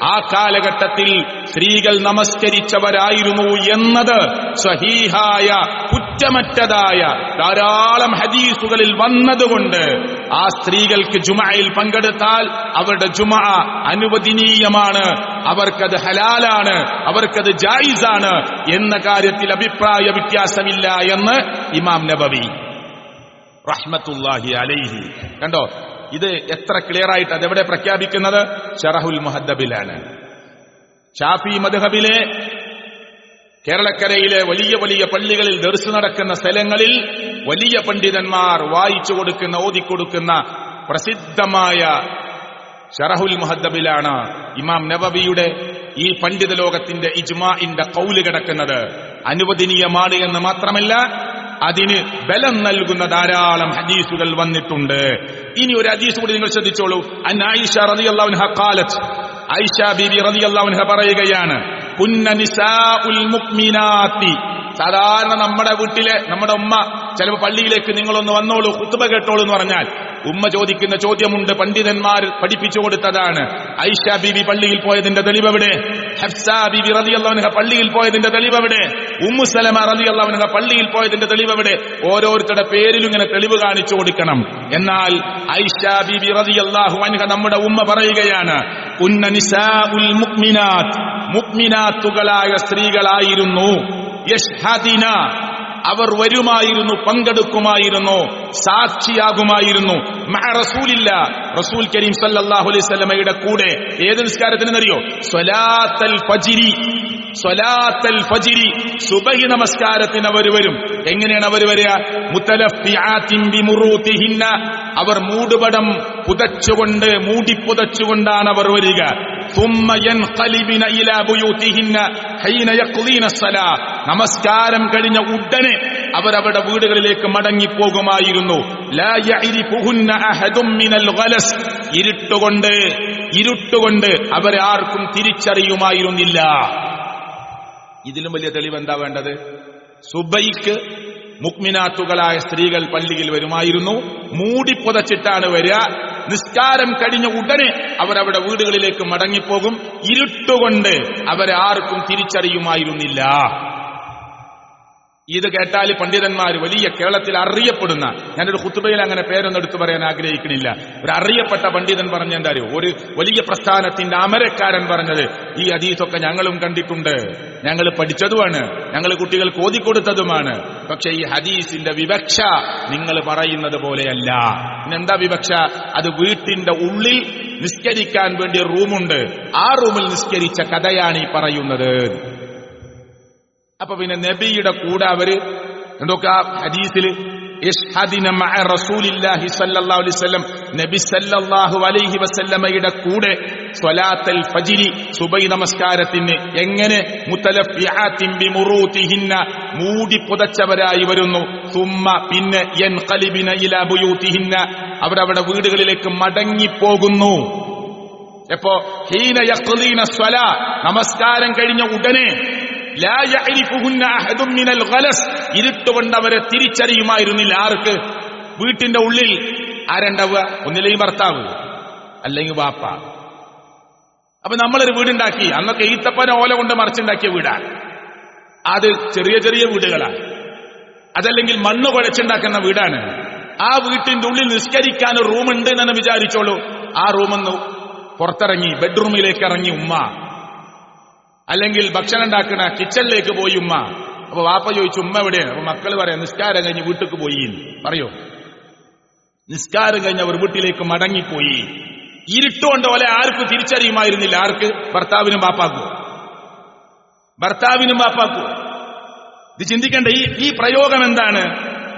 ആ കാലഘട്ടത്തിൽ സ്ത്രീകൾ നമസ്കരിച്ചവരായിരുന്നു എന്നത് സ്വഹീഹായ കുറ്റമറ്റതായ ധാരാളം ഹദീസുകളിൽ വന്നതുകൊണ്ട് ആ സ്ത്രീകൾക്ക് ജുമഅയിൽ പങ്കെടുത്താൽ അവരുടെ ജുമഅ അനുവദനീയമാണ്, അവർക്കത് ഹലാലാണ്, അവർക്കത് ജായിസാണ് എന്ന കാര്യത്തിൽ അഭിപ്രായ വ്യത്യാസമില്ല എന്ന് ഇമാം നബവി റഹ്മത്തുള്ളാഹി അലൈഹി. കണ്ടോ, ഇത് എത്ര ക്ലിയർ ആയിട്ട് അതെവിടെ പ്രഖ്യാപിക്കുന്നത്? ശറഹുൽ മുഹദ്ദബിലാണ്. ഷാഫി മദ്ഹബിലെ കേരളക്കരയിലെ വലിയ വലിയ പള്ളികളിൽ ദർസ് നടക്കുന്ന സ്ഥലങ്ങളിൽ വലിയ പണ്ഡിതന്മാർ വായിച്ചു കൊടുക്കുന്ന, ഓതിക്കൊടുക്കുന്ന പ്രസിദ്ധമായ ശറഹുൽ മുഹദ്ദബിലാണ് ഇമാം നബവിയുടെ ഈ പണ്ഡിത ലോകത്തിന്റെ ഇജ്മാഇന്റെ ഖൗല് കിടക്കുന്നത്. അനുവദനീയമാണ് എന്ന് മാത്രമല്ല, അതിന് ബലം നൽകുന്ന ധാരാളം ഹദീസുകൾ വന്നിട്ടുണ്ട്. ഇനി ഒരു ഹദീസ് കൂടി നിങ്ങൾ ശ്രദ്ധിച്ചോളൂ. അൻ ആയിഷ റളിയല്ലാഹു അൻഹ ഖാലത്ത്, ആയിഷ ബീബി റളിയല്ലാഹു അൻഹ പറയുകയാണ്, കുന്ന നിസാഉൽ മുഅ്മിനാത്തി. സാധാരണ നമ്മുടെ വീട്ടിലെ നമ്മുടെ ഉമ്മ ചിലപ്പോൾ പള്ളിയിലേക്ക് നിങ്ങളൊന്ന് വന്നോളൂ, ഖുത്ബ കേട്ടോളൂ എന്ന് പറഞ്ഞാൽ ഉമ്മ ചോദിക്കുന്ന ചോദ്യമുണ്ട്, പണ്ഡിതന്മാർ പഠിപ്പിച്ചു കൊടുത്തതാണ്. ഐഷ ബീബി പള്ളിയിൽ പോയതിന്റെ തെളിവെവിടെ? ഹഫ്സ ബീബി റളിയല്ലാഹു അൻഹ പള്ളിയിൽ പോയതിന്റെ തെളിവെവിടെ? ഉമ്മു സലമ റളിയല്ലാഹു അൻഹ പള്ളിയിൽ പോയതിന്റെ തെളിവെവിടെ? ഓരോരുത്തരുടെ പേരിലും ഇങ്ങനെ തെളിവ് കാണിച്ചു കൊടുക്കണം. എന്നാൽ ഐഷ ബീബി റളിയല്ലാഹു അൻഹ നമ്മുടെ ഉമ്മ പറയുകയാണ്, കുന്ന നിസാഉൽ മുഅ്മിനാത്ത്, മുഅ്മിനാത്തുകളായ സ്ത്രീകളായിരുന്നു, യഷ്ഹദിന അവർ വരുമായിരുന്നു, പങ്കെടുക്കുമായിരുന്നു, സാക്ഷിയാകുമായിരുന്നു, മഅ റസൂലില്ല റസൂൽ കരീം സല്ലല്ലാഹു അലൈഹി വസല്ലമയുടെ കൂടെ. ഏത് നിസ്കാരത്തിനെന്നറിയോ? സ്വലാത്തൽ ഫജ്രി, സ്വലാത്തൽ ഫജ്രി സുബഹി നമസ്കാരത്തിന് അവർ വരും. എങ്ങനെയാണ് അവർ വരിക? മുതലഫിആത്തിൻ ബിമുറൂതിഹിന്ന, അവർ മൂടുപടം പുതച്ചുകൊണ്ട്, മൂടിപ്പുതച്ചുകൊണ്ടാണ് അവർ വരിക. ثم ينقلبن الى بيوتهن حين يقضين الصلاه, നമസ്കാരം കഴിഞ്ഞ ഉടനെ അവരവരുടെ വീടുകളിലേക്ക് മടങ്ങിപ്പോകുമായിരുന്നു. ലാ യഅരിഫുഹുന്ന അഹദും മിനൽ ഗലസ്, ഇരുട്ടുകൊണ്ട് അവരെ ആർക്കും തിരിച്ചറിയുമായിരുന്നില്ല. ഇതിലും വലിയ തെളിവ് എന്താ വേണ്ടത്? സുബൈക്ക് മുഅ്മിനാത്തുകളായ സ്ത്രീകൾ പള്ളിയിൽ വരുമായിരുന്നു, മൂടിപ്പുതച്ചിട്ടാണ് വരിക. നിസ്കാരം കഴിഞ്ഞ ഉടനെ അവരവരുടെ വീടുകളിലേക്ക് മടങ്ങിപ്പോകും. ഇരുട്ടുകൊണ്ട് അവരെ ആർക്കും തിരിച്ചറിയുമായിരുന്നില്ല. ഇത് കേട്ടാൽ പണ്ഡിതന്മാർ വലിയ കേരളത്തിൽ അറിയപ്പെടുന്ന, ഞാനൊരു ഖുത്ബയിൽ അങ്ങനെ പേരൊന്നും എടുത്തു പറയാൻ ആഗ്രഹിക്കുന്നില്ല, ഒരു അറിയപ്പെട്ട പണ്ഡിതൻ പറഞ്ഞ എന്താ അറിയോ? ഒരു വലിയ പ്രസ്ഥാനത്തിന്റെ അമരക്കാരൻ പറഞ്ഞത്, ഈ ഹദീസൊക്കെ ഞങ്ങളും കണ്ടിട്ടുണ്ട്, ഞങ്ങൾ പഠിച്ചതുമാണ്, ഞങ്ങൾ കുട്ടികൾക്ക് ഓതിക്കൊടുത്തതുമാണ്. പക്ഷെ ഈ ഹദീസിന്റെ വിവക്ഷ നിങ്ങൾ പറയുന്നത് പോലെയല്ല. പിന്നെന്താ വിവക്ഷ? അത് വീട്ടിന്റെ ഉള്ളിൽ നിസ്കരിക്കാൻ വേണ്ടി റൂമുണ്ട്, ആ റൂമിൽ നിസ്കരിച്ച കഥയാണ് ഈ പറയുന്നത്. അപ്പൊ പിന്നെ നബിയുടെ കൂടെ അവര് എന്തൊക്കെ ഹദീസിൽ ഇഷ്ഹദിന മഅ റസൂലില്ലാഹി സ്വല്ലല്ലാഹു അലൈഹി വസല്ലം, നബി സ്വല്ലല്ലാഹു അലൈഹി വസല്ലമയുടെ കൂടെ സ്വലാത്തൽ ഫജ്രി സുബഹി നമസ്കാരത്തിന് എങ്ങനെ മുതലഫിആത്തിൻ ബിമുറൂതിഹിന്ന മൂടി പുതച്ചവരായി വരുന്നു. സുമ്മ പിന്നെ യൻഖലിബിന ഇലാ ബുയൂതിഹിന്ന അവരവരുടെ വീടുകളിലേക്ക് മടങ്ങിപ്പോകുന്നു. എപ്പോ? ഹീന യഖ്ളീന സ്വലാ നമസ്കാരം കഴിഞ്ഞ ഉടനെ. ലാ യഅരിഫുഹുന്ന അഹദും മിനൽ ഗലസ് ഇരുട്ടുകൊണ്ട് അവരെ തിരിച്ചറിയുമായിരുന്നില്ല. ആർക്ക്? വീട്ടിന്റെ ഉള്ളിൽ ആരുണ്ടാവുക? ഒന്നില്ലെങ്കിൽ ഭർത്താവ്, അല്ലെങ്കിൽ വാപ്പ. അപ്പൊ നമ്മളൊരു വീടുണ്ടാക്കി, അന്നൊക്കെ ഈത്തപ്പന ഓല കൊണ്ട് മറച്ചുണ്ടാക്കിയ വീടാണ്. അത് ചെറിയ ചെറിയ വീടുകളാണ്, അതല്ലെങ്കിൽ മണ്ണ് കുഴച്ചുണ്ടാക്കുന്ന വീടാണ്. ആ വീട്ടിന്റെ ഉള്ളിൽ നിസ്കരിക്കാൻ ഒരു റൂമുണ്ട് എന്ന് വിചാരിച്ചോളൂ. ആ റൂമെന്ന് പുറത്തിറങ്ങി ബെഡ്റൂമിലേക്ക് ഇറങ്ങി ഉമ്മ, അല്ലെങ്കിൽ ഭക്ഷണം ഉണ്ടാക്കണ കിച്ചണിലേക്ക് പോയി ഉമ്മ. അപ്പൊ വാപ്പ ചോദിച്ചു ഉമ്മ എവിടെയാണ്? അപ്പൊ മക്കൾ പറയാം നിസ്കാരം കഴിഞ്ഞ് വീട്ടിലേക്ക് പോയി പറയോ. നിസ്കാരം കഴിഞ്ഞ് അവർ വീട്ടിലേക്ക് മടങ്ങിപ്പോയി. ഇരുട്ടുകൊണ്ട് പോലെ ആർക്കും തിരിച്ചറിയുമായിരുന്നില്ല. ആർക്ക്? ഭർത്താവിനും വാപ്പാക്കും. ഭർത്താവിനും വാപ്പാക്കും. ഇത് ചിന്തിക്കേണ്ട. ഈ പ്രയോഗം എന്താണ്?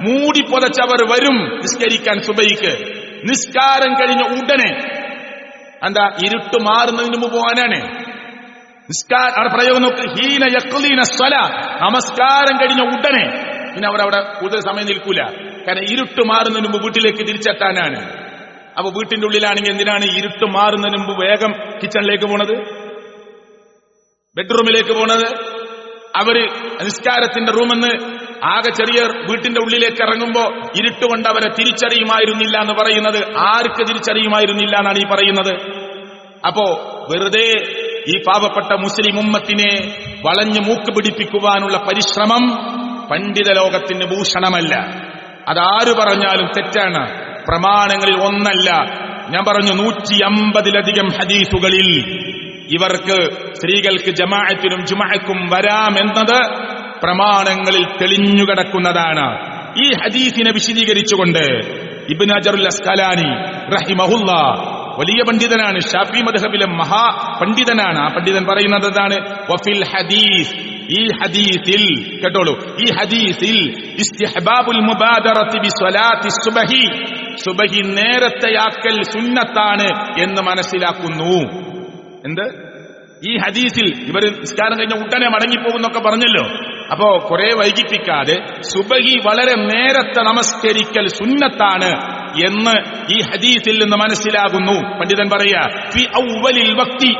മൂടി പുതച്ചവർ വരും നിസ്കരിക്കാൻ സുബഹിക്ക്. നിസ്കാരം കഴിഞ്ഞ ഉടനെ എന്താ ഇരുട്ട് മാറുന്നതിന് മുമ്പ് പോകാനാണ് പ്രയോഗം. നോക്ക്, ഹീന യഖ്ലീന സ്വലാ, നമസ്കാരം കഴിഞ്ഞ ഉടനെ. പിന്നെ അവരവിടെ കൂടുതൽ സമയം നിൽക്കൂല. കാരണം ഇരുട്ട് മാറുന്നതിന് മുമ്പ് വീട്ടിലേക്ക് തിരിച്ചെത്താനാണ്. അപ്പൊ വീട്ടിന്റെ ഉള്ളിലാണെങ്കിൽ എന്തിനാണ് ഇരുട്ട് മാറുന്നതിന് മുമ്പ് വേഗം കിച്ചണിലേക്ക് പോണത്, ബെഡ്റൂമിലേക്ക് പോണത്? അവര് നിസ്കാരത്തിന്റെ റൂമെന്ന് ആകെ ചെറിയ വീട്ടിന്റെ ഉള്ളിലേക്ക് ഇറങ്ങുമ്പോ ഇരുട്ടുകൊണ്ട് അവരെ തിരിച്ചറിയുമായിരുന്നില്ല എന്ന് പറയുന്നത് ആർക്ക് തിരിച്ചറിയുമായിരുന്നില്ല എന്നാണ് ഈ പറയുന്നത്. അപ്പോ വെറുതെ ഈ പാവപ്പെട്ട മുസ്ലിം ഉമ്മത്തിനെ വളഞ്ഞു മൂക്ക് പിടിപ്പിക്കുവാനുള്ള പരിശ്രമം പണ്ഡിത ലോകത്തിന് ഭൂഷണമല്ല. അതാരു പറഞ്ഞാലും തെറ്റാണ്. പ്രമാണങ്ങളിൽ ഒന്നല്ല. ഞാൻ പറഞ്ഞു 150-ലധികം ഹദീസുകളിൽ ഇവർക്ക് സ്ത്രീകൾക്ക് ജമാഅത്തിനും ജുമഅക്കും വരാമെന്നത് പ്രമാണങ്ങളിൽ തെളിഞ്ഞുകിടക്കുന്നതാണ്. ഈ ഹദീസിനെ വിശദീകരിച്ചുകൊണ്ട് ഇബ്നു ഹജറുൽ അസ്കലാനി റഹിമഹുല്ലാ, വലിയ പണ്ഡിതനാണ്, ഷാഫി മദ്ഹബിലെ മഹാപണ്ഡിതനാണ്. ആ പണ്ഡിതൻ പറയുന്നത് എന്താണ്? വഫിൽ ഹദീസ്, ഈ ഹദീസിൽ കേട്ടോളൂ, ഈ ഹദീസിൽ ഇസ്തിഹ്ബാബുൽ മുബാദറത്തി ബിസ്വലാത്തി സുബ്ഹി, സുബ്ഹി നേരത്തെയാക്കൽ സുന്നത്താണ് എന്ന് മനസ്സിലാക്കുന്നു. എന്ത്? ഈ ഹദീസിൽ ഇവർ നിസ്കാരം കഴിഞ്ഞ ഉടനെ മടങ്ങിപ്പോകുന്നൊക്കെ പറഞ്ഞല്ലോ. അപ്പോ കുറെ വൈകിപ്പിക്കാതെ സുബ്ഹി വളരെ നേരത്തെ നമസ്കരിക്കൽ സുന്നത്താണ് എന്ന് ഈ ഹദീസിൽ നിന്ന് മനസ്സിലാകുന്നു. പണ്ഡിതൻ പറയാ ഫി അവ്വലിൽ വക്തി,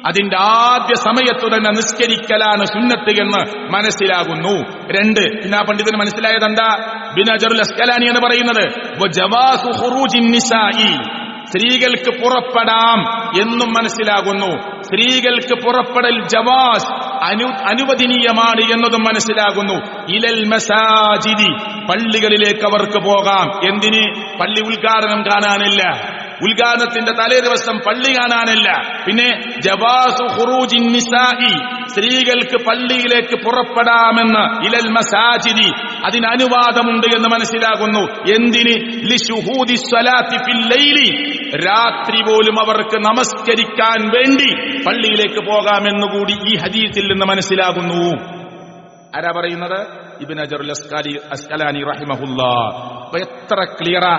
അതിന്റെ ആദ്യ സമയത്തു തന്നെ നിസ്കരിക്കലാണ് സുന്നത്ത് എന്ന് മനസ്സിലാകുന്നു. 2, പിന്നെ ആ പണ്ഡിതന് മനസ്സിലായത് എന്താ? ഇബ്നു ഹജറുൽ അസ്കലാനി എന്ന് പറയുന്നത് വജവാസു ഖുറൂജിൻ നിസാഇ, സ്ത്രീകൾക്ക് പുറപ്പെടാം എന്നും മനസ്സിലാകുന്നു. സ്ത്രീകൾക്ക് പുറപ്പെടൽ ജവാസ് അനുവദനീയമാണ് എന്നതും മനസ്സിലാകുന്നു. ഇലൽ മസാജിദി, പള്ളികളിലേക്ക് അവർക്ക് പോകാം. എന്തിന്? പള്ളി ഉദ്ഘാടനം കാണാനില്ല, ഉദ്ഘാടനത്തിന്റെ തലേ ദിവസം പള്ളി കാണാനില്ല. പിന്നെ ജവാസു ഖുറൂജിൻ നിസാഇ, സ്ത്രീകൾക്ക് പള്ളിയിലേക്ക് പുറപ്പെടാമെന്ന് ഇലൽ മസാജിദി, അതിന് അനുവാദമുണ്ട് എന്ന് മനസ്സിലാകുന്നു. എന്തിന്? ലിശുഹൂദി സ്വലാത്തി ഫിൽ ലൈലി, രാത്രി പോലും അവർക്ക് നമസ്കരിക്കാൻ വേണ്ടി പള്ളിയിലേക്ക് പോകാമെന്നുകൂടി ഈ ഹദീസിൽ നിന്ന് മനസ്സിലാകുന്നു. ആരാ പറയുന്നത്? ഇബ്നു ഹജറുൽ അസ്കലാനി റഹിമഹുല്ലാ. അപ്പൊ എത്ര ക്ലിയറാ!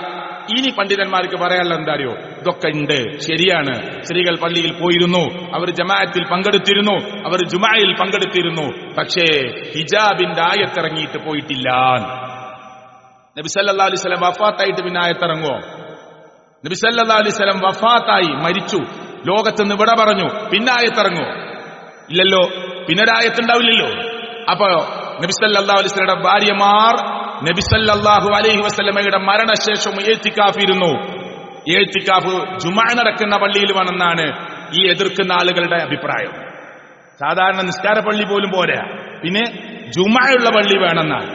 ഇനി പണ്ഡിതന്മാർക്ക് പറയാനുള്ള എന്താ അറിയോ? ഇതൊക്കെ ഉണ്ട്, ശരിയാണ്. സ്ത്രീകൾ പള്ളിയിൽ പോയിരുന്നു, അവർ ജമാഅത്തിൽ പങ്കെടുത്തിരുന്നു, അവർ ജുമഅയിൽ പങ്കെടുത്തിരുന്നു. പക്ഷേ ഹിജാബിന്റെ ആയത്തിറങ്ങിയിട്ട് പോയിട്ടില്ല. നബി സല്ലല്ലാഹു അലൈഹി വസല്ലം വഫാത്തായിട്ട് പിന്നെ ആയത്തിറങ്ങുമോ? നബി സല്ലല്ലാഹു അലൈഹി വസല്ലം വഫാത്തായി, മരിച്ചു, ലോകത്തുനിന്ന് വിട പറഞ്ഞു, പിന്നെ ആയത്തിറങ്ങുമോ? ഇല്ലല്ലോ. പിന്നെ ഒരായത്തുണ്ടാവില്ലല്ലോ. അപ്പോ നബി സല്ലല്ലാഹു അലൈഹി വസല്ലമയുടെ ഭാര്യമാർ നബി സല്ലല്ലാഹു അലൈഹി വസല്ലമയുടെ മരണശേഷം എഴുത്തിക്കാഫിരുന്നു. എഴുത്തിക്കാഫ് ജുമഅ നടക്കുന്ന പള്ളിയിൽ വേണമെന്നാണ് ഈ എതിർക്കുന്ന ആളുകളുടെ അഭിപ്രായം. സാധാരണ നിസ്കാര പള്ളി പോലും പോരാ, പിന്നെ ജുമഅയുള്ള പള്ളി വേണമെന്നാണ്.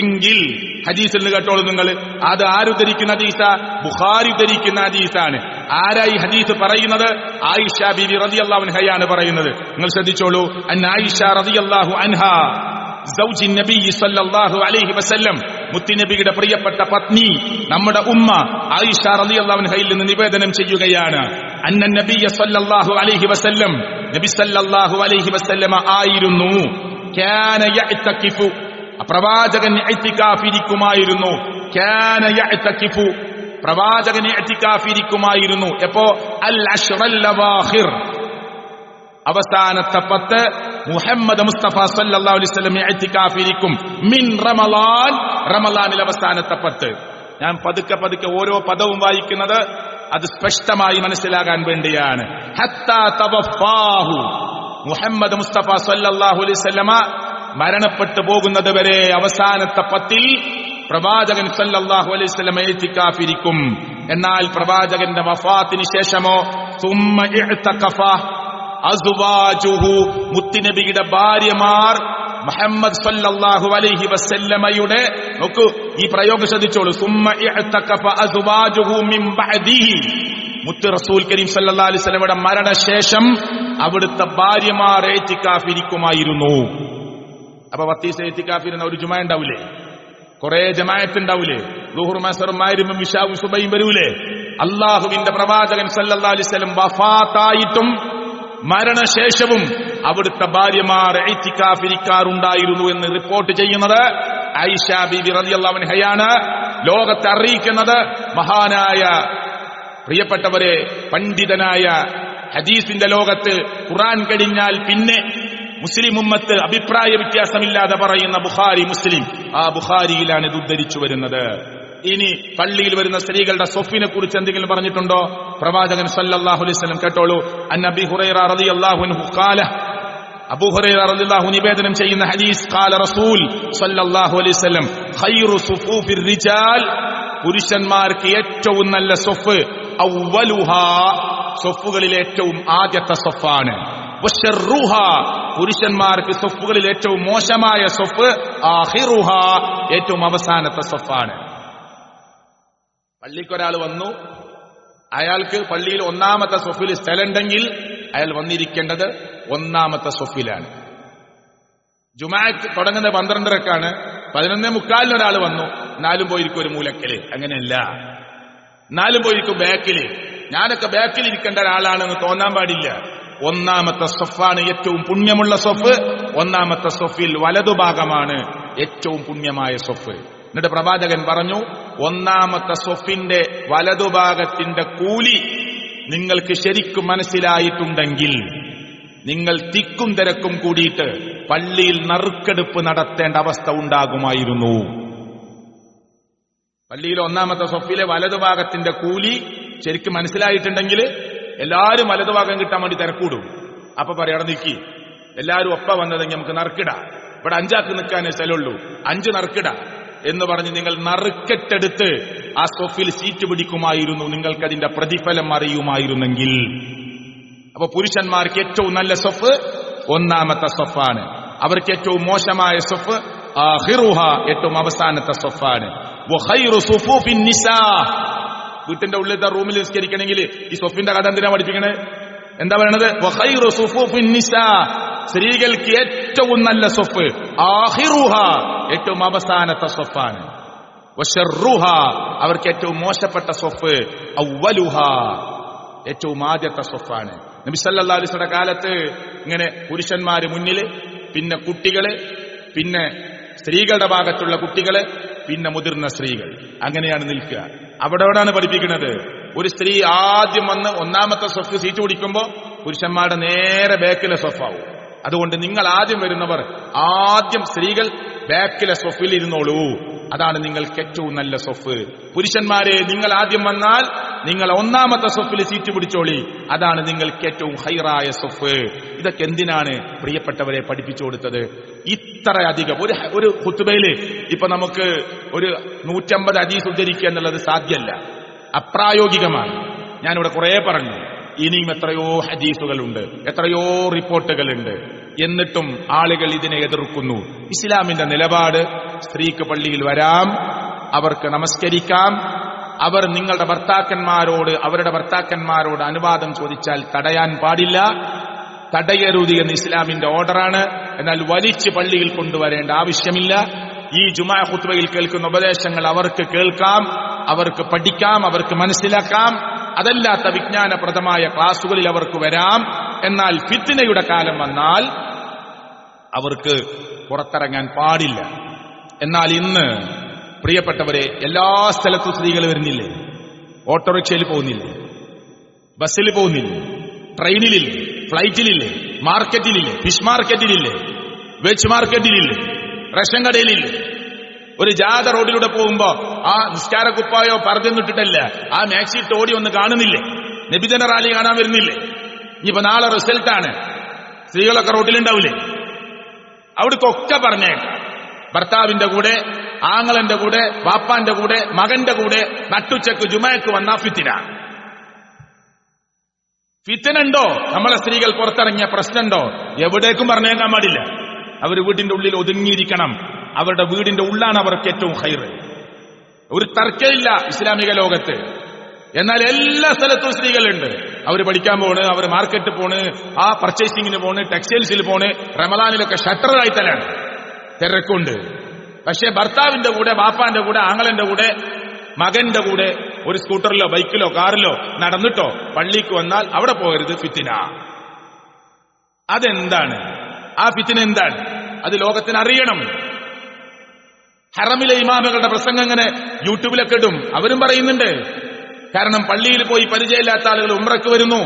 എങ്കിൽ ഹദീസിൽ നിന്ന് കേട്ടോളൂ നിങ്ങൾ. അത് ആരുദ്ധരിക്കുന്ന ഹദീസ? ബുഖാരി ഉദ്ധരിക്കുന്ന ഹദീസാണ്. ആരാ ഈ ഹദീസ് പറയുന്നത്? ആയിഷ ബീവി റളിയല്ലാഹു അൻഹയാണ് പറയുന്നത്. നിങ്ങൾ ശ്രദ്ധിച്ചോളൂ. അൻ ആയിഷ റളിയല്ലാഹു അൻഹാ സൗജി നബി സല്ലല്ലാഹു അലൈഹി വസല്ലം, മുത്തുനബിയുടെ പ്രിയപ്പെട്ട പത്നി നമ്മുടെ ഉമ്മ ആയിഷ റളിയല്ലാഹു അൻഹയിൽ നിന്ന് നിവേദനം ചെയ്യുകയാണ്. അന്നൻ നബിയ സല്ലല്ലാഹു അലൈഹി വസല്ലം, നബി സല്ലല്ലാഹു അലൈഹി വസല്ലമ ആയിരുന്നു കാന യഅ്തകിഫു, പ്രവാചകൻ ഇഅ്തികാഫിരിക്കുമായിരുന്നു. കാന യഅ്തകിഫു, പ്രവാചകൻ ഇഅ്തികാഫിരിക്കുമായിരുന്നു. എപ്പോ? അൽ അശ്റൽ ലവാഖിർ, അവസാനത്തെ 10 മുഹമ്മദ് മുസ്തഫ സല്ലല്ലാഹു അലൈഹി വസല്ലം ഇഅ്തികാഫിരിക്കും. മിൻ റമളാൻ, റമളാനിൽ അവസാനത്തെ 10. ഞാൻ പതുക്കെ പതുക്കെ ഓരോ പദവും വായിക്കുന്നത് അത് സ്പഷ്ടമായി മനസ്സിലാകാൻ വേണ്ടിയാണ്. ഹത്താ തവഫാഹു, മുഹമ്മദ് മുസ്തഫ സല്ലല്ലാഹു അലൈഹി വസല്ലമ മരണപ്പെട്ടു പോകുന്നത് വരെ അവസാനത്തെ 10 പ്രവാചകൻ സല്ലല്ലാഹു അലൈഹി വസല്ലം ഇഅ്തികാഫിരിക്കും. എന്നാൽ പ്രവാചകന്റെ വഫാത്തിന് ശേഷമോ സുമ്മ ഇഅ്തഖഫ അസ്വാജുഹു, മുത്തുനബിയുടെ ഭാര്യമാർ മുഹമ്മദ് സല്ലല്ലാഹു അലൈഹി വസല്ലമയുടെ, നോക്കൂ ഈ പ്രയോഗം ശ്രദ്ധിച്ചോളൂ, സുമ്മ ഇഅ്തഖഫ അസ്വാജുഹു മിൻ ബഅദിഹി, മുത്ത് റസൂൽ കരീം സല്ലല്ലാഹു അലൈഹി വസല്ലമയുടെ മരണശേഷം അവിടുത്തെ ഭാര്യമാർ ഇഅ്തികാഫിരിക്കുമായിരുന്നു. അപ്പൊ 10 ഇഅ്തികാഫിരുന്ന ഒരു ജുമഅ ഉണ്ടാവില്ലേ? കുറെ ജമാഅത്ത് ഉണ്ടാവില്ലേ? ളുഹുറും അസ്റും മഗ്രിബും ഇശാഉം സുബഹിയും വരൂലേ? അല്ലാഹുവിന്റെ പ്രവാചകൻ സല്ലല്ലാഹു അലൈഹി വസല്ലം വഫാത്തായിട്ടും മരണശേഷവും അവിടുത്തെ ഭാര്യമാർ ഇഅ്തികാഫിരിക്കാറുണ്ടായിരുന്നു എന്ന് റിപ്പോർട്ട് ചെയ്യുന്നത് ആയിഷ ബീബി റളിയല്ലാഹു അൻഹയാണ്. ലോകത്തെ അറിയിക്കുന്നത് മഹാനായ പ്രിയപ്പെട്ടവരെ പണ്ഡിതനായ ഹദീസിന്റെ ലോകത്ത് ഖുർആൻ കഴിഞ്ഞാൽ പിന്നെ മുസ്ലിം ഉമ്മത്ത് അഭിപ്രായ വ്യത്യാസമില്ലാതെ പറയുന്ന ബുഖാരി, മുസ്ലിം, ആ ബുഖാരിയിലാണ് ഇത് ഉദ്ധരിച്ചു വരുന്നത്. ഇനി പള്ളിയിൽ വരുന്ന സ്ത്രീകളുടെ സ്വഫിനെ കുറിച്ച് എന്തെങ്കിലും പറഞ്ഞിട്ടുണ്ടോ? പ്രവാചകൻ സല്ലല്ലാഹു അലൈഹി വസല്ലം കേട്ടോളൂ. അൻ അബീ ഹുറൈറ റളിയല്ലാഹു അൻഹു ഖാല, അബൂ ഹുറൈറ റളിയല്ലാഹു നിവേദനം ചെയ്യുന്ന ഹദീസ്, ഖാല റസൂൽ സല്ലല്ലാഹു അലൈഹി വസല്ലം ഖൈറു സുഫൂഫിർ റിജാൽ, പുരുഷന്മാർക്ക് ഏറ്റവും നല്ല സ്വഫ് അവ്വലുഹാ, സ്വഫുകളിൽ ഏറ്റവും ആദ്യത്തെ സ്വഫാണ്. വശർറുഹ, പുരുഷന്മാർക്ക് സ്വഫുകളിൽ ഏറ്റവും മോശമായ സ്വഫ് ആഖിറുഹ, ഏറ്റവും അവസാനത്തെ സ്വഫാണ്. പള്ളിക്കൊരാൾ വന്നു, അയാൾക്ക് പള്ളിയിൽ ഒന്നാമത്തെ സ്വഫിൽ സ്ഥലമുണ്ടെങ്കിൽ അയാൾ വന്നിരിക്കേണ്ടത് ഒന്നാമത്തെ സ്വഫിലാണ്. ജുമാഅത്ത് തുടങ്ങുന്നത് 12:30-ക്കാണ്. 11:45 ഒരാൾ വന്നു, എന്നാലും പോയിരിക്കും ഒരു മൂലക്കല്. അങ്ങനെയല്ല, എന്നാലും പോയിരിക്കും ബാക്കില്. ഞാനൊക്കെ ബാക്കിൽ ഇരിക്കേണ്ട ഒരാളാണെന്ന് തോന്നാൻ പാടില്ല. ഒന്നാമത്തെ സ്വഫാണ് ഏറ്റവും പുണ്യമുള്ള സ്വഫ്. ഒന്നാമത്തെ സ്വഫിൽ വലതുഭാഗമാണ് ഏറ്റവും പുണ്യമായ സ്വഫ്. എന്നിട്ട് പ്രവാചകൻ പറഞ്ഞു, ഒന്നാമത്തെ സ്വഫിന്റെ വലതുഭാഗത്തിന്റെ കൂലി നിങ്ങൾക്ക് ശരിക്കും മനസ്സിലായിട്ടുണ്ടെങ്കിൽ നിങ്ങൾ തിക്കും തിരക്കും കൂടിയിട്ട് പള്ളിയിൽ നറുക്കെടുപ്പ് നടത്തേണ്ട അവസ്ഥ ഉണ്ടാകുമായിരുന്നു. പള്ളിയിൽ ഒന്നാമത്തെ സ്വഫിലെ വലതുഭാഗത്തിന്റെ കൂലി ശരിക്കും മനസ്സിലായിട്ടുണ്ടെങ്കിൽ എല്ലാവരും വലതുഭാഗം കിട്ടാൻ വേണ്ടി തിരക്കൂടും. അപ്പൊ പറയാം, നിൽക്കി, എല്ലാവരും ഒപ്പ വന്നതെങ്കിൽ നമുക്ക് നറുക്കിട, ഇവിടെ 5 ആൾക്ക് നിൽക്കാനേ സ്ഥലമുള്ളൂ, 5 നറുക്കിട എന്ന് പറഞ്ഞ് നിങ്ങൾ നറുക്കെട്ടെടുത്ത് ആ സ്വഫിൽ സീറ്റ് പിടിക്കുമായിരുന്നു, നിങ്ങൾക്കതിന്റെ പ്രതിഫലം അറിയുമായിരുന്നെങ്കിൽ. അപ്പൊ പുരുഷന്മാർക്ക് ഏറ്റവും നല്ല സ്വഫ് ഒന്നാമത്തെ സ്വഫാണ്. അവർക്ക് ഏറ്റവും മോശമായ സ്വഫ് ആഖിറുഹ, ഏറ്റവും അവസാനത്തെ സ്വഫാണ്. വഖൈറു സുഫൂഫിൻ നിസാ, വീട്ടിന്റെ ഉള്ളിലത്തെ റൂമിൽ നിസ്കരിക്കണമെങ്കിൽ ഈ സ്വഫിന്റെ കഥ എന്തിനാ പഠിപ്പിക്കണേ? എന്താ പറയണത്? വഖൈറു സുഫൂഫിൻ നിസാ, സ്ത്രീകൾക്ക് ഏറ്റവും നല്ല സ്വഫ് ആഖിറുഹ, ഏറ്റവും അവസാനത്തെ സ്വഫാണ്. വശർറുഹ, അവർക്ക് ഏറ്റവും മോശപ്പെട്ട സ്വഫ് അവ്വലുഹ, ഏറ്റവും ആദ്യത്തെ സ്വഫാണ്. നബി സല്ലല്ലാഹു അലൈഹി വസല്ലം കാലത്ത് ഇങ്ങനെ പുരുഷന്മാര് മുന്നില്, പിന്നെ കുട്ടികള്, പിന്നെ സ്ത്രീകളുടെ ഭാഗത്തുള്ള കുട്ടികള്, പിന്നെ മുതിർന്ന സ്ത്രീകൾ, അങ്ങനെയാണ് നിൽക്കുക. അവിടെയാണ് പഠിപ്പിക്കുന്നത്. ഒരു സ്ത്രീ ആദ്യം വന്ന് ഒന്നാമത്തെ സ്വഫ് സീറ്റ് പിടിക്കുമ്പോ പുരുഷന്മാരുടെ നേരെ ബാക്കിലെ സ്വഫാവും. അതുകൊണ്ട് നിങ്ങൾ ആദ്യം വരുന്നവർ ആദ്യം സ്ത്രീകൾ ബാക്കിലെ സ്വഫിൽ ഇരുന്നോളൂ, അതാണ് നിങ്ങൾക്ക് ഏറ്റവും നല്ല സ്വഫ്. പുരുഷന്മാരെ, നിങ്ങൾ ആദ്യം വന്നാൽ നിങ്ങൾ ഒന്നാമത്തെ സ്വഫിൽ സീറ്റ് പിടിച്ചോളി, അതാണ് നിങ്ങൾക്ക് ഏറ്റവും ഹൈറായ സ്വഫ്. ഇതൊക്കെ എന്തിനാണ് പ്രിയപ്പെട്ടവരെ പഠിപ്പിച്ചു കൊടുത്തത്? ഇത്രയധികം ഒരു ഖുത്ബയില് ഇപ്പൊ നമുക്ക് ഒരു 150 ഹദീസ് ഉദ്ധരിക്കുക എന്നുള്ളത് സാധ്യമല്ല, അപ്രായോഗികമാണ്. ഞാനിവിടെ കുറെ പറഞ്ഞു. ഇനിയും എത്രയോ ഹദീസുകളുണ്ട്, എത്രയോ റിപ്പോർട്ടുകളുണ്ട്. എന്നിട്ടും ആളുകൾ ഇതിനെ എതിർക്കുന്നു. ഇസ്ലാമിന്റെ നിലപാട്, സ്ത്രീക്ക് പള്ളിയിൽ വരാം, അവർക്ക് നമസ്കരിക്കാം, അവർ നിങ്ങളുടെ ഭർത്താക്കന്മാരോട്, അവരുടെ ഭർത്താക്കന്മാരോട് അനുവാദം ചോദിച്ചാൽ തടയാൻ പാടില്ല, തടയരുത് എന്ന് ഇസ്ലാമിന്റെ ഓർഡറാണ്. എന്നാൽ വലിച്ച് പള്ളിയിൽ കൊണ്ടുവരേണ്ട ആവശ്യമില്ല. ഈ ജുമാ ഖുത്ബയിൽ കേൾക്കുന്ന ഉപദേശങ്ങൾ അവർക്ക് കേൾക്കാം, അവർക്ക് പഠിക്കാം, അവർക്ക് മനസ്സിലാക്കാം. അതല്ലാത്ത വിജ്ഞാനപ്രദമായ ക്ലാസുകളിൽ അവർക്ക് വരാം. എന്നാൽ ഫിത്നയുടെ കാലം വന്നാൽ അവർക്ക് പുറത്തിറങ്ങാൻ പാടില്ല. എന്നാൽ ഇന്ന് പ്രിയപ്പെട്ടവരെ, എല്ലാ സ്ഥലത്തും സ്ത്രീകൾ വരുന്നില്ലേ? ഓട്ടോറിക്ഷയിൽ പോകുന്നില്ലേ? ബസ്സിൽ പോകുന്നില്ലേ? ട്രെയിനിലില്ലേ? ഫ്ലൈറ്റിലില്ലേ? മാർക്കറ്റിലില്ലേ? ഫിഷ് മാർക്കറ്റിലില്ലേ? വെജ് മാർക്കറ്റിലില്ലേ? റേഷൻ കടയിലില്ലേ? ഒരു ജാഥ റോഡിലൂടെ പോകുമ്പോ ആ നിസ്കാരക്കുപ്പായോ പറഞ്ഞിട്ടിട്ടല്ല, ആ മാക്സിറ്റ് ഓടി ഒന്ന് കാണുന്നില്ലേ? നബിദിന റാലി കാണാൻ വരുന്നില്ലേ? ഇനിയിപ്പോ നാളെ റിസൾട്ടാണ്, സ്ത്രീകളൊക്കെ റോഡിലുണ്ടാവില്ലേ? അവിടേക്കൊക്കെ പറഞ്ഞേക്കാം. ഭർത്താവിന്റെ കൂടെ, ആങ്ങളന്റെ കൂടെ, വാപ്പാന്റെ കൂടെ, മകന്റെ കൂടെ നട്ടുച്ചക്ക് ജുമാക്ക് വന്ന ഫിത്തിന. ഫിത്തിനുണ്ടോ? നമ്മളെ സ്ത്രീകൾ പുറത്തിറങ്ങിയ പ്രശ്നമുണ്ടോ? എവിടേക്കും പറഞ്ഞേക്കാൻ പാടില്ല. അവർ വീടിന്റെ ഉള്ളിൽ ഒതുങ്ങിയിരിക്കണം. അവരുടെ വീടിന്റെ ഉള്ളാണ് അവർക്ക് ഏറ്റവും ഹൈറ്. ഒരു തർക്കമില്ല ഇസ്ലാമിക ലോകത്ത്. എന്നാൽ എല്ലാ സ്ഥലത്തും സ്ത്രീകളുണ്ട്. അവർ പഠിക്കാൻ പോണ്, അവർ മാർക്കറ്റ് പോണ്, ആ പർച്ചേസിംഗിന് പോണ്, ടെക്സ്റ്റൈൽസിൽ പോണ്. റമദാനിലൊക്കെ ഷട്ടർ ആയിത്തലാണ്, തിരക്കുണ്ട്. പക്ഷെ ഭർത്താവിന്റെ കൂടെ, ബാപ്പാന്റെ കൂടെ, ആങ്ങളന്റെ കൂടെ, മകന്റെ കൂടെ ഒരു സ്കൂട്ടറിലോ ബൈക്കിലോ കാറിലോ നടന്നിട്ടോ പള്ളിക്ക് വന്നാൽ അവിടെ പോകരുത്, ഫിത്തിന. അതെന്താണ്? ആ ഫിത്ന എന്താണ്? അത് ലോകത്തിന് അറിയണം. ഹറമിലെ ഇമാമുകളുടെ പ്രസംഗം അങ്ങനെ യൂട്യൂബിലൊക്കെ ഇടും. അവരും പറയുന്നുണ്ട്. കാരണം പള്ളിയിൽ പോയി പരിചയമില്ലാത്ത ആളുകൾ ഉംറയ്ക്ക് വരുന്നു,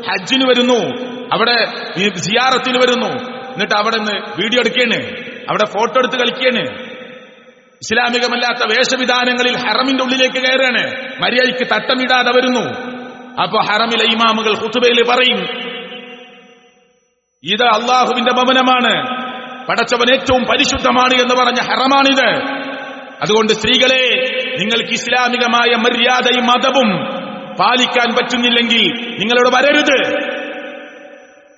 ഹജ്ജിന് വരുന്നു, അവിടെ സിയാറത്തിന് വരുന്നു. എന്നിട്ട് അവിടെ നിന്ന് വീഡിയോ എടുക്കുകയാണ്, അവിടെ ഫോട്ടോ എടുത്ത് കളിക്കുകയാണ്. ഇസ്ലാമികമല്ലാത്ത വേഷവിധാനങ്ങളിൽ ഹറമിന്റെ ഉള്ളിലേക്ക് കയറാണ്. മര്യാദയ്ക്ക് തട്ടമിടാതെ വരുന്നു. അപ്പൊ ഹറമിലെ ഇമാമുകൾ ഖുതുബയിൽ പറയും, ഇത് അള്ളാഹുവിന്റെ ഭവനമാണ്, പടച്ചവൻ ഏറ്റവും പരിശുദ്ധമാണ് എന്ന് പറഞ്ഞ ഹറമാണിത്. അതുകൊണ്ട് സ്ത്രീകളെ, നിങ്ങൾക്ക് ഇസ്ലാമികമായ മര്യാദയും മതവും പാലിക്കാൻ പറ്റുന്നില്ലെങ്കിൽ നിങ്ങളോട് വരരുത്.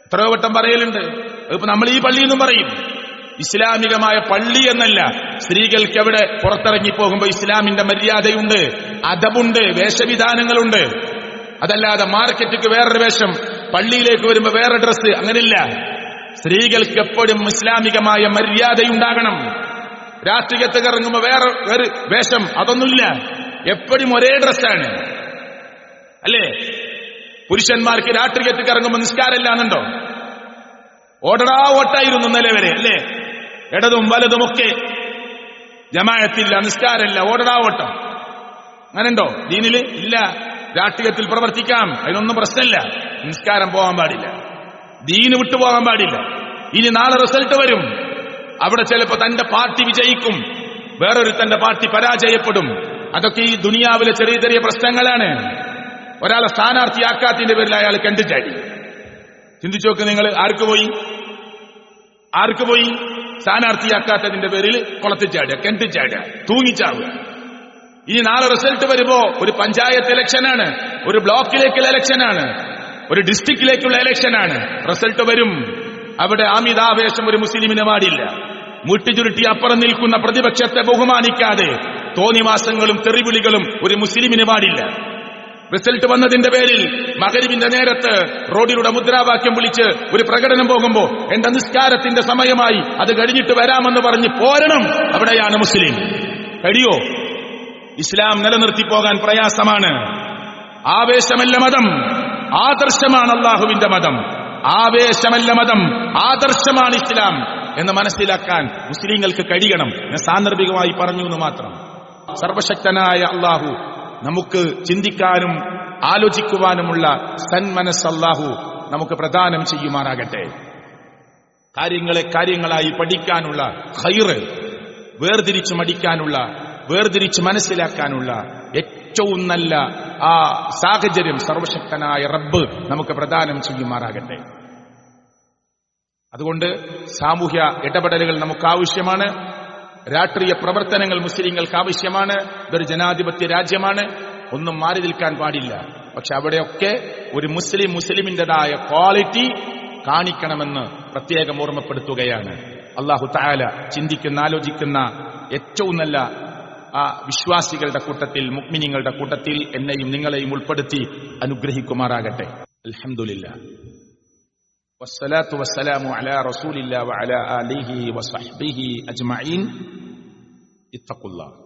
എത്രയോ വട്ടം പറയലുണ്ട്. ഇപ്പൊ നമ്മൾ ഈ പള്ളി എന്നും പറയും. ഇസ്ലാമികമായ പള്ളി എന്നല്ല. സ്ത്രീകൾക്ക് എവിടെ പുറത്തിറങ്ങി പോകുമ്പോ ഇസ്ലാമിന്റെ മര്യാദയുണ്ട്, അദബുണ്ട്, വേഷവിധാനങ്ങളുണ്ട്. അതല്ലാതെ മാർക്കറ്റിക്ക് വേറൊരു വേഷം, പള്ളിയിലേക്ക് വരുമ്പോ വേറെ ഡ്രസ്സ്, അങ്ങനെയില്ല. സ്ത്രീകൾക്ക് എപ്പോഴും ഇസ്ലാമികമായ മര്യാദയുണ്ടാകണം. രാഷ്ട്രീയത്തിൽ ഇറങ്ങുമ്പോ വേറെ വേഷം, അതൊന്നുമില്ല. എപ്പോഴും ഒരേ ഡ്രസ്സാണ്, അല്ലേ? പുരുഷന്മാർക്ക് രാഷ്ട്രീയത്തിൽ ഇറങ്ങുമ്പോ നിസ്കാരമില്ലാന്നുണ്ടോ? ഓടടാ ഓട്ടായിരുന്നു ഇന്നലെ വരെ, അല്ലേ? ഇടതും വലതുമൊക്കെ ജമാഅത്തില്ല, നിസ്കാരമില്ല, ഓടടാ ഓട്ടം. അങ്ങനെയുണ്ടോ ദീനില്? ഇല്ല. രാഷ്ട്രീയത്തിൽ പ്രവർത്തിക്കാം, അതിനൊന്നും പ്രശ്നമില്ല. നിസ്കാരം പോകാൻ പാടില്ല, ദീന് വിട്ടുപോകാൻ പാടില്ല. ഇനി നാളെ റിസൾട്ട് വരും. അവിടെ ചിലപ്പോ തന്റെ പാർട്ടി വിജയിക്കും, വേറൊരു തന്റെ പാർട്ടി പരാജയപ്പെടും. അതൊക്കെ ഈ ദുനിയാവിലെ ചെറിയ ചെറിയ പ്രശ്നങ്ങളാണ്. ഒരാളെ സ്ഥാനാർത്ഥിയാക്കാത്തിന്റെ പേരിൽ അയാൾ കണ്ടുചാടി. ചിന്തിച്ചു നോക്ക് നിങ്ങൾ. ആർക്ക് പോയി സ്ഥാനാർത്ഥിയാക്കാത്തതിന്റെ പേരിൽ കുളത്തിച്ചാടുക, കെട്ടിച്ചാടുക, തൂങ്ങിച്ചാവുക. ഇനി നാളെ റിസൾട്ട് വരുമ്പോ ഒരു പഞ്ചായത്ത് ഇലക്ഷനാണ്, ഒരു ബ്ലോക്കിലേക്കുള്ള ഇലക്ഷനാണ്, ഒരു ഡിസ്ട്രിക്റ്റിലേക്കുള്ള ഇലക്ഷനാണ്. റിസൾട്ട് വരും. അവിടെ അമിതാവേശം ഒരു മുസ്ലിമിന് പാടില്ല. മുട്ടിച്ചുരുട്ടി അപ്പുറം നിൽക്കുന്ന പ്രതിപക്ഷത്തെ ബഹുമാനിക്കാതെ തോന്നിവാസങ്ങളും തെറിവിളികളും ഒരു മുസ്ലിമിന് പാടില്ല. റിസൾട്ട് വന്നതിന്റെ പേരിൽ മഗ്‌രിബിന്റെ നേരത്ത് റോഡിലൂടെ മുദ്രാവാക്യം വിളിച്ച് ഒരു പ്രകടനം പോകുമ്പോ എന്റെ നിസ്കാരത്തിന്റെ സമയമായി, അത് കഴിഞ്ഞിട്ട് വരാമെന്ന് പറഞ്ഞ് പോരണം. അവിടെയാണ് മുസ്ലിം. കഴിയോ? ഇസ്ലാം നിലനിർത്തി പോകാൻ പ്രയാസമാണ്. ആവേശമല്ല മതം, ആദർശമാണ് അള്ളാഹുവിന്റെ മതം. ആവേശമല്ല മതം, ആദർശമാണ് ഇസ്ലാം എന്ന് മനസ്സിലാക്കാൻ മുസ്ലിങ്ങൾക്ക് കഴിയണം. ഞാൻ സാന്ദർഭികമായി പറഞ്ഞു എന്ന് മാത്രം. സർവശക്തനായ അള്ളാഹു നമുക്ക് ചിന്തിക്കാനും ആലോചിക്കുവാനുമുള്ള സന്മനസ് അല്ലാഹു നമുക്ക് പ്രദാനം ചെയ്യുമാറാകട്ടെ. കാര്യങ്ങളെ കാര്യങ്ങളായി പഠിക്കാനുള്ള ഖൈറ്, വേർതിരിച്ച് മടിക്കാനുള്ള, വേർതിരിച്ച് മനസ്സിലാക്കാനുള്ള ഏറ്റവും നല്ല ആ സാഹചര്യം സർവശക്തനായ റബ്ബ് നമുക്ക് പ്രദാനം ചെയ്യുമാറാകട്ടെ. അതുകൊണ്ട് സാമൂഹ്യ ഇടപെടലുകൾ നമുക്ക് ആവശ്യമാണ്. രാഷ്ട്രീയ പ്രവർത്തനങ്ങൾ മുസ്ലിങ്ങൾക്ക് ആവശ്യമാണ്. ഇതൊരു ജനാധിപത്യ രാജ്യമാണ്, ഒന്നും മാറി നിൽക്കാൻ പാടില്ല. പക്ഷെ അവിടെയൊക്കെ ഒരു മുസ്ലിമിന്റേതായ ക്വാളിറ്റി കാണിക്കണമെന്ന് പ്രത്യേകം ഓർമ്മപ്പെടുത്തുകയാണ്. അല്ലാഹു തആല ചിന്തിക്കുന്ന, ആലോചിക്കുന്ന ഏറ്റവും നല്ല ആ വിശ്വാസികളുടെ കൂട്ടത്തിൽ, മുഅ്മിനീങ്ങളുടെ കൂട്ടത്തിൽ എന്നെയും നിങ്ങളെയും ഉൾപ്പെടുത്തി അനുഗ്രഹിക്കുമാറാകട്ടെ. അൽഹംദുലില്ലാഹ് വസ്സലാത്തു വസ്സലാമു അലാ റസൂലില്ലാഹി വഅലാ ആലിഹി വസഹ്ബിഹി അജ്മഈൻ. ഇത്തഖുല്ലാഹ്.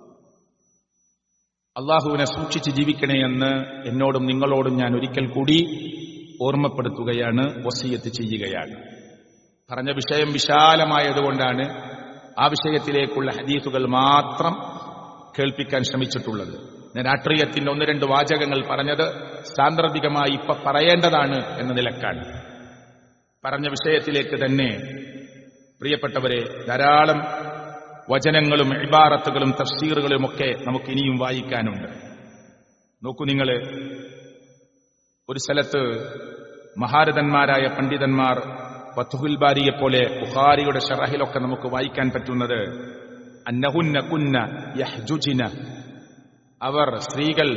അല്ലാഹുവിനെ സൂക്ഷിച്ച് ജീവിക്കണേ എന്ന് എന്നോടും നിങ്ങളോടും ഞാൻ ഒരിക്കൽ കൂടി ഓർമ്മപ്പെടുത്തുകയാണ്, വസിയത്ത് ചെയ്യുകയാണ്. പറഞ്ഞ വിഷയം വിശാലമായതുകൊണ്ടാണ് ആ വിഷയത്തിലേക്കുള്ള ഹദീസുകൾ മാത്രം കേൾപ്പിക്കാൻ ശ്രമിച്ചിട്ടുള്ളത്. ഞാൻ രാഷ്ട്രീയത്തിന്റെ 1-2 വാചകങ്ങൾ പറഞ്ഞത് സാന്ദർഭികമായി ഇപ്പൊ പറയേണ്ടതാണ് എന്ന നിലക്കാണ്. പറഞ്ഞ വിഷയത്തിലേക്ക് തന്നെ പ്രിയപ്പെട്ടവരെ, ധാരാളം വചനങ്ങളും ഇബാറത്തുകളും തഫ്സീറുകളും ഒക്കെ നമുക്ക് ഇനിയും വായിക്കാനുണ്ട്. നോക്കൂ നിങ്ങൾ, ഒരു സ്ഥലത്ത് മഹാരഥന്മാരായ പണ്ഡിതന്മാർ ഫത്ഹുൽ ബാരിയെ പോലെ ബുഖാരിയുടെ ശറഹിലൊക്കെ നമുക്ക് വായിക്കാൻ പറ്റുന്നത് അന്നഹുന്ന കുന്ന യഹ്ജുജിന, അവർ സ്ത്രീകൾ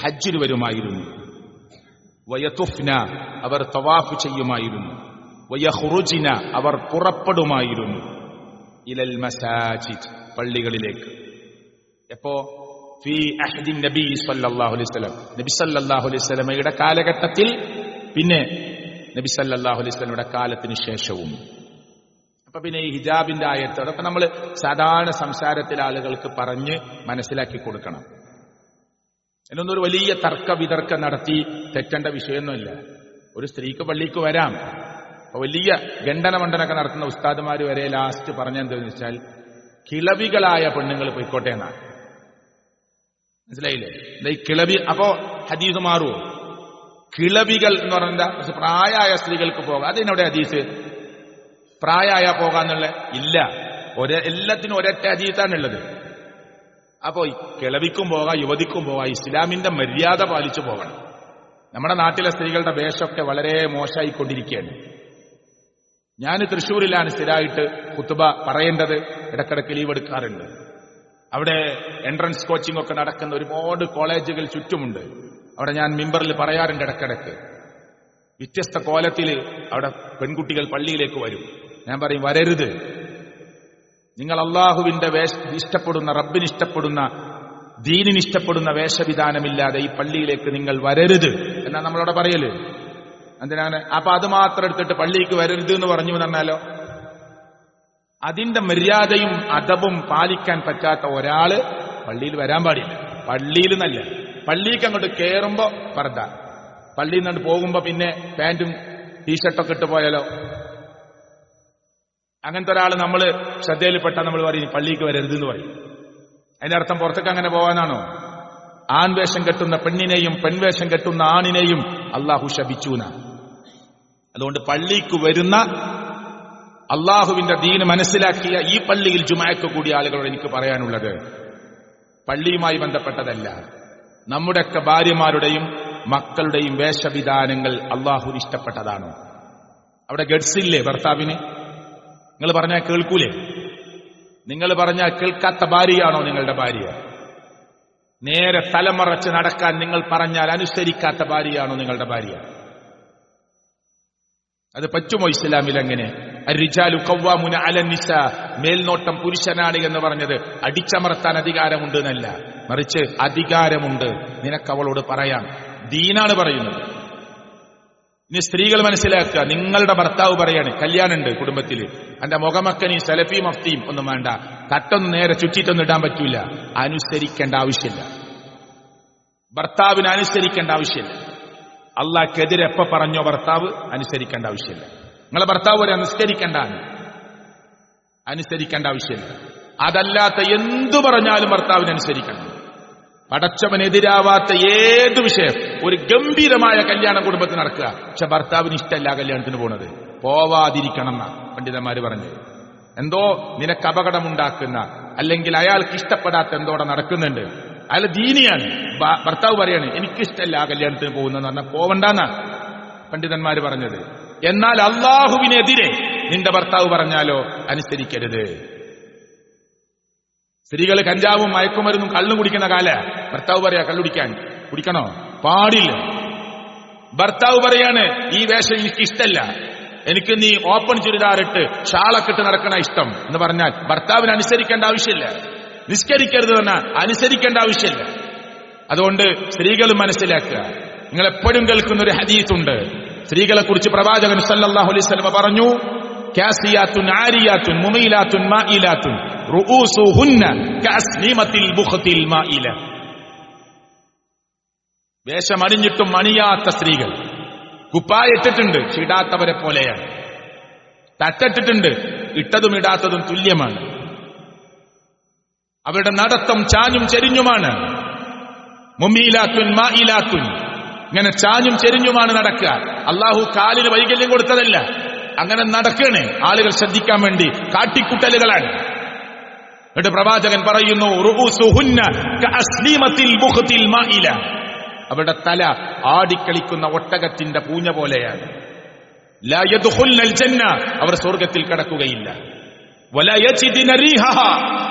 ഹജ്ജിന് വരുമായിരുന്നു. വയതുഫ്ന, അവർ തവാഫ് ചെയ്യുമായിരുന്നു. വയഖ്റുജിന, അവർ പുറപ്പെടുമായിരുന്നു. ഇലൽ മസാജിദ്, പള്ളികളിലേക്ക്. എപ്പോ? ഫീ അഹ്ദി നബി സല്ലല്ലാഹു അലൈഹി വസല്ലം, നബി സല്ലല്ലാഹു അലൈഹി വസല്ലമയുടെ കാലഘട്ടത്തിൽ, പിന്നെ നബി സല്ലല്ലാഹു അലൈഹി വസല്ലമയുടെ കാലത്തിന് ശേഷവും. അപ്പൊ പിന്നെ ഈ ഹിജാബിന്റെ ആയത്ത്, അതൊക്കെ നമ്മൾ സാധാരണ സംസാരത്തിൽ ആളുകൾക്ക് പറഞ്ഞ് മനസ്സിലാക്കി കൊടുക്കണം. അതിനൊന്നും ഒരു വലിയ തർക്ക വിതർക്കം നടത്തി തെറ്റേണ്ട വിഷയമൊന്നുമില്ല. ഒരു സ്ത്രീക്ക് പള്ളിക്ക് വരാം, വലിയ ഗണ്ഡനമണ്ഡനൊക്കെ നടത്തുന്ന ഉസ്താദുമാർ വരെ ലാസ്റ്റ് പറഞ്ഞെന്തെന്ന് വെച്ചാൽ കിളവികളായ പെണ്ണുങ്ങൾ പോയിക്കോട്ടെ എന്നാണ്. മനസ്സിലായില്ലേ? ഈ കിളവി അപ്പോ ഹദീസ് മാറുമോ? കിളവികൾ എന്ന് പറഞ്ഞാൽ പ്രായമായ സ്ത്രീകൾക്ക് പോകാം. അതിനവിടെ ഹദീസ് പ്രായമായ പോകാന്നുള്ള ഇല്ല. എല്ലാത്തിനും ഒരൊറ്റ ഹദീസാണുള്ളത്. അപ്പോ കിളവിക്കും പോകാം, യുവതിക്കും പോകാം. ഇസ്ലാമിന്റെ മര്യാദ പാലിച്ചു പോകണം. നമ്മുടെ നാട്ടിലെ സ്ത്രീകളുടെ വേഷമൊക്കെ വളരെ മോശമായിക്കൊണ്ടിരിക്കുകയാണ്. ഞാൻ തൃശ്ശൂരിലാണ് സ്ഥിരമായിട്ട് ഖുത്ബ പറയേണ്ടത്. ഇടക്കിടക്ക് ലീവ് എടുക്കാറുണ്ട്. അവിടെ എൻട്രൻസ് കോച്ചിംഗ് ഒക്കെ നടക്കുന്ന ഒരുപാട് കോളേജുകൾ ചുറ്റുമുണ്ട്. അവിടെ ഞാൻ മിമ്പറിൽ പറയാറുണ്ട് ഇടക്കിടക്ക്. വ്യത്യസ്ത കോലത്തിൽ അവിടെ പെൺകുട്ടികൾ പള്ളിയിലേക്ക് വരും. ഞാൻ പറയും, വരരുത്. നിങ്ങൾ അള്ളാഹുവിന്റെ ഇഷ്ടപ്പെടുന്ന, റബ്ബിന് ഇഷ്ടപ്പെടുന്ന, ദീനിന് ഇഷ്ടപ്പെടുന്ന വേഷവിധാനമില്ലാതെ ഈ പള്ളിയിലേക്ക് നിങ്ങൾ വരരുത് എന്നാ നമ്മളവിടെ പറയല്. എന്തിനാണ്? അപ്പൊ അത് മാത്രം എടുത്തിട്ട് പള്ളിക്ക് വരരുത് എന്ന് പറഞ്ഞു പറഞ്ഞാലോ? അതിന്റെ മര്യാദയും അദബും പാലിക്കാൻ പറ്റാത്ത ഒരാള് പള്ളിയിൽ വരാൻ പാടില്ല. പള്ളിയിൽ നല്ല പള്ളിക്ക് അങ്ങോട്ട് കയറുമ്പോ പർദ്ദ, പള്ളിയിൽ നിന്ന് പോകുമ്പോ പിന്നെ പാന്റും ടീഷർട്ടൊക്കെ ഇട്ട് പോയാലോ? അങ്ങനത്തെ ഒരാൾ നമ്മൾ ശ്രദ്ധയിൽപ്പെട്ട നമ്മൾ പറയും പള്ളിക്ക് വരരുത് എന്ന് പറയും. അതിന്റെ അർത്ഥം പുറത്തേക്ക് അങ്ങനെ പോകാനാണോ? ആൺവേഷം കെട്ടുന്ന പെണ്ണിനെയും പെൺവേഷം കെട്ടുന്ന ആണിനെയും അള്ളാഹു ശപിച്ചൂന. അതുകൊണ്ട് പള്ളിക്ക് വരുന്ന അള്ളാഹുവിന്റെ ദീന് മനസ്സിലാക്കിയ ഈ പള്ളിയിൽ ജുമാഅക്ക് കൂടിയ ആളുകളോട് എനിക്ക് പറയാനുള്ളത്, പള്ളിയുമായി ബന്ധപ്പെട്ടതല്ല, നമ്മുടെയൊക്കെ ഭാര്യമാരുടെയും മക്കളുടെയും വേഷവിധാനങ്ങൾ അള്ളാഹുവിന് ഇഷ്ടപ്പെട്ടതാണ്. അവിടെ ഗഡ്സില്ലേ ഭർത്താവിന്? നിങ്ങൾ പറഞ്ഞാൽ കേൾക്കൂലേ? നിങ്ങൾ പറഞ്ഞാൽ കേൾക്കാത്ത ഭാര്യയാണോ നിങ്ങളുടെ ഭാര്യ? നേരെ തലമറച്ച് നടക്കാൻ നിങ്ങൾ പറഞ്ഞാൽ അനുസരിക്കാത്ത ഭാര്യയാണോ നിങ്ങളുടെ ഭാര്യ? അത് പറ്റുമോ ഇസ്ലാമിൽ? അങ്ങനെ അർരിജാലു ഖവ്വാമുന അലന്നിസാ, മേൽനോട്ടം പുരുഷനാണ് എന്ന് പറഞ്ഞത് അടിച്ചമർത്താൻ അധികാരമുണ്ട് എന്നല്ല, മറിച്ച് അധികാരമുണ്ട്, നിനക്ക് അവളോട് പറയാം. ദീനാണ് പറയുന്നത്. ഇനി സ്ത്രീകൾ മനസ്സിലാക്കുക, നിങ്ങളുടെ ഭർത്താവ് പറയാണ് കല്യാണമുണ്ട് കുടുംബത്തിൽ, എന്റെ മുഖമക്കനി സലഫി മഫ്തിയും ഒന്നും വേണ്ട, തട്ടൊന്നും നേരെ ചുറ്റിട്ടൊന്നും ഇടാൻ പറ്റൂല. അനുസരിക്കേണ്ട ആവശ്യമില്ല. ഭർത്താവിന് അനുസരിക്കേണ്ട ആവശ്യമില്ല. അള്ളാഹ്ക്കെതിരെ എപ്പോ പറഞ്ഞോ ഭർത്താവ് അനുസരിക്കേണ്ട ആവശ്യമില്ല. നിങ്ങളെ ഭർത്താവ് വരെ അനുസരിക്കേണ്ട ആവശ്യമില്ല. അതല്ലാത്ത എന്തു പറഞ്ഞാലും ഭർത്താവിന് അനുസരിക്കണം. പടച്ചവനെതിരാവാത്ത ഏത് വിഷയം, ഒരു ഗംഭീരമായ കല്യാണം കുടുംബത്തിൽ നടക്കുക, പക്ഷെ ഭർത്താവിന് ഇഷ്ടമല്ല കല്യാണത്തിന് പോണത്, പോവാതിരിക്കണം എന്നാ പണ്ഡിതന്മാര് പറഞ്ഞത്. എന്തോ നിനക്ക് അപകടമുണ്ടാക്കുന്ന, അല്ലെങ്കിൽ അയാൾക്ക് ഇഷ്ടപ്പെടാത്ത എന്തോടെ നടക്കുന്നുണ്ട്, അയാൾ ദീനിയാണ്. ഭർത്താവ് പറയാണ് എനിക്കിഷ്ടമല്ല ആ കല്യാണത്തിന് പോകുന്നതെന്ന് പറഞ്ഞാൽ പോവണ്ടെന്നാ പണ്ഡിതന്മാര് പറഞ്ഞത്. എന്നാൽ അള്ളാഹുവിനെതിരെ നിന്റെ ഭർത്താവ് പറഞ്ഞാലോ അനുസരിക്കരുത്. സ്ത്രീകൾ കഞ്ചാവും മയക്കുമരുന്നും കള്ളും കുടിക്കുന്ന കാല ഭർത്താവ് പറയാ കുടിക്കണോ? പാടില്ല. ഭർത്താവ് പറയാണ് ഈ വേഷം എനിക്ക് ഇഷ്ടമല്ല, എനിക്ക് നീ ഓപ്പൺ ചുരിദാറിട്ട് ഷാളൊക്കെ ഇട്ട് നടക്കണ ഇഷ്ടം എന്ന് പറഞ്ഞാൽ ഭർത്താവിന് അനുസരിക്കേണ്ട ആവശ്യമില്ല. നിസ്കരിക്കരുത് പറഞ്ഞാൽ അനുസരിക്കേണ്ട ആവശ്യമില്ല. അതുകൊണ്ട് സ്ത്രീകൾ മനസ്സിലാക്കുക. നിങ്ങൾ എപ്പോഴും കേൾക്കുന്ന ഒരു ഹദീസുണ്ട്, സ്ത്രീകളെ കുറിച്ച് പ്രവാചകൻ സല്ലല്ലാഹു അലൈഹി വസല്ലം പറഞ്ഞു, കാസിയാത്തുൻ ആരിയാത്തുൻ മുമീലാത്തുൻ മായിലാത്തുൻ റൂസുഹുന്ന കഅസ്നിമത്തിൽ ബുഖ്തിൽ മായില. വേഷമണിഞ്ഞിട്ടും അണിയാത്ത സ്ത്രീകൾ, കുപ്പായിട്ടിട്ടുണ്ട് ഇടാത്തവരെ പോലെയാണ്, തട്ടിട്ടിട്ടുണ്ട് ഇട്ടതും ഇടാത്തതും തുല്യമാണ്. അവരുടെ നടത്തം ചാഞ്ഞും ചെരിഞ്ഞുമാണ്. മുമീലാത്തുൻ മായിലാത്തുൻ, ഇങ്ങനെ ചാഞ്ഞും ചെരിഞ്ഞുമാണ് നടക്കുക. അള്ളാഹു കാലിന് വൈകല്യം കൊടുത്തതല്ല, അങ്ങനെ നടക്കണേ ആളുകൾ ശ്രദ്ധിക്കാൻ വേണ്ടി കാട്ടിക്കുട്ടലുകളാണ്. എന്നിട്ട് പ്രവാചകൻ പറയുന്നു, റൂസുഹുന്ന കഅസ്നിമത്തിൽ ബുഖ്തിൽ മായില, അവരുടെ തല ആടിക്കളിക്കുന്ന ഒട്ടകത്തിന്റെ പൂഞ്ഞ പോലെയാണ്. ലാ യദ്ഖുൽനൽ ജന്ന, അവർ സ്വർഗ്ഗത്തിൽ കടക്കുകയില്ല. വലാ യജിദിന റീഹഹ,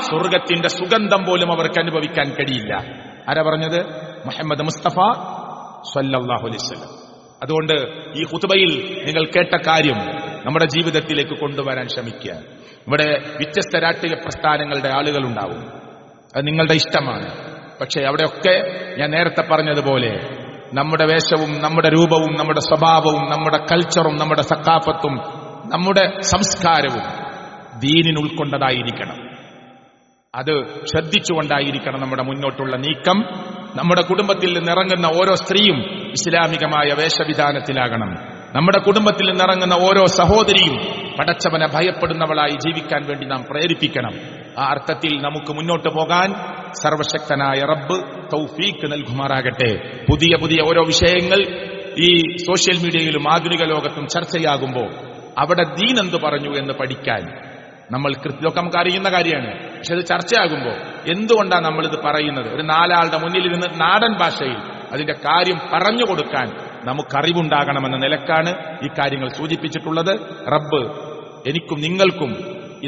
സ്വർഗ്ഗത്തിന്റെ സുഗന്ധം പോലും അവർക്ക് അനുഭവിക്കാൻ കഴിയില്ല. ആരാ പറഞ്ഞത്? മുഹമ്മദ് മുസ്തഫ സ്വല്ലല്ലാഹു അലൈഹി വസല്ലം. അതുകൊണ്ട് ഈ ഖുതുബയിൽ നിങ്ങൾ കേട്ട കാര്യം നമ്മുടെ ജീവിതത്തിലേക്ക് കൊണ്ടുവരാൻ ശ്രമിക്കുക. ഇവിടെ വ്യത്യസ്ത രാഷ്ട്രീയ പ്രസ്ഥാനങ്ങളുടെ ആളുകളുണ്ടാവും, അത് നിങ്ങളുടെ ഇഷ്ടമാണ്. പക്ഷേ അവിടെയൊക്കെ ഞാൻ നേരത്തെ പറഞ്ഞതുപോലെ നമ്മുടെ വേഷവും നമ്മുടെ രൂപവും നമ്മുടെ സ്വഭാവവും നമ്മുടെ കൾച്ചറും നമ്മുടെ സഖാഫത്തും നമ്മുടെ സംസ്കാരവും ദീനിന് ഉൾക്കൊണ്ടതായിരിക്കണം. അത് ശ്രദ്ധിച്ചുകൊണ്ടായിരിക്കണം നമ്മുടെ മുന്നോട്ടുള്ള നീക്കം. നമ്മുടെ കുടുംബത്തിൽ നിന്നിറങ്ങുന്ന ഓരോ സ്ത്രീയും ഇസ്ലാമികമായ വേഷവിധാനത്തിലാകണം. നമ്മുടെ കുടുംബത്തിൽ നിന്നിറങ്ങുന്ന ഓരോ സഹോദരിയും പടച്ചവനെ ഭയപ്പെടുന്നവളായി ജീവിക്കാൻ വേണ്ടി നാം പ്രേരിപ്പിക്കണം. ആ അർത്ഥത്തിൽ നമുക്ക് മുന്നോട്ട് പോകാൻ സർവശക്തനായ റബ്ബ് തൗഫീക്ക് നൽകുമാറാകട്ടെ. പുതിയ പുതിയ ഓരോ വിഷയങ്ങൾ ഈ സോഷ്യൽ മീഡിയയിലും ആധുനിക ലോകത്തും ചർച്ചയാകുമ്പോൾ അവിടെ ദീൻ എന്തു പറഞ്ഞു എന്ന് പഠിക്കാൻ ഇതൊക്കെ നമുക്ക് അറിയുന്ന കാര്യമാണ്. പക്ഷെ ഇത് ചർച്ചയാകുമ്പോൾ എന്തുകൊണ്ടാണ് നമ്മളിത് പറയുന്നത്? ഒരു നാലാളുടെ മുന്നിലിരുന്ന് നാടൻ ഭാഷയിൽ അതിന്റെ കാര്യം പറഞ്ഞു കൊടുക്കാൻ നമുക്കറിവുണ്ടാകണമെന്ന നിലക്കാണ് ഈ കാര്യങ്ങൾ സൂചിപ്പിച്ചിട്ടുള്ളത്. റബ്ബ് എനിക്കും നിങ്ങൾക്കും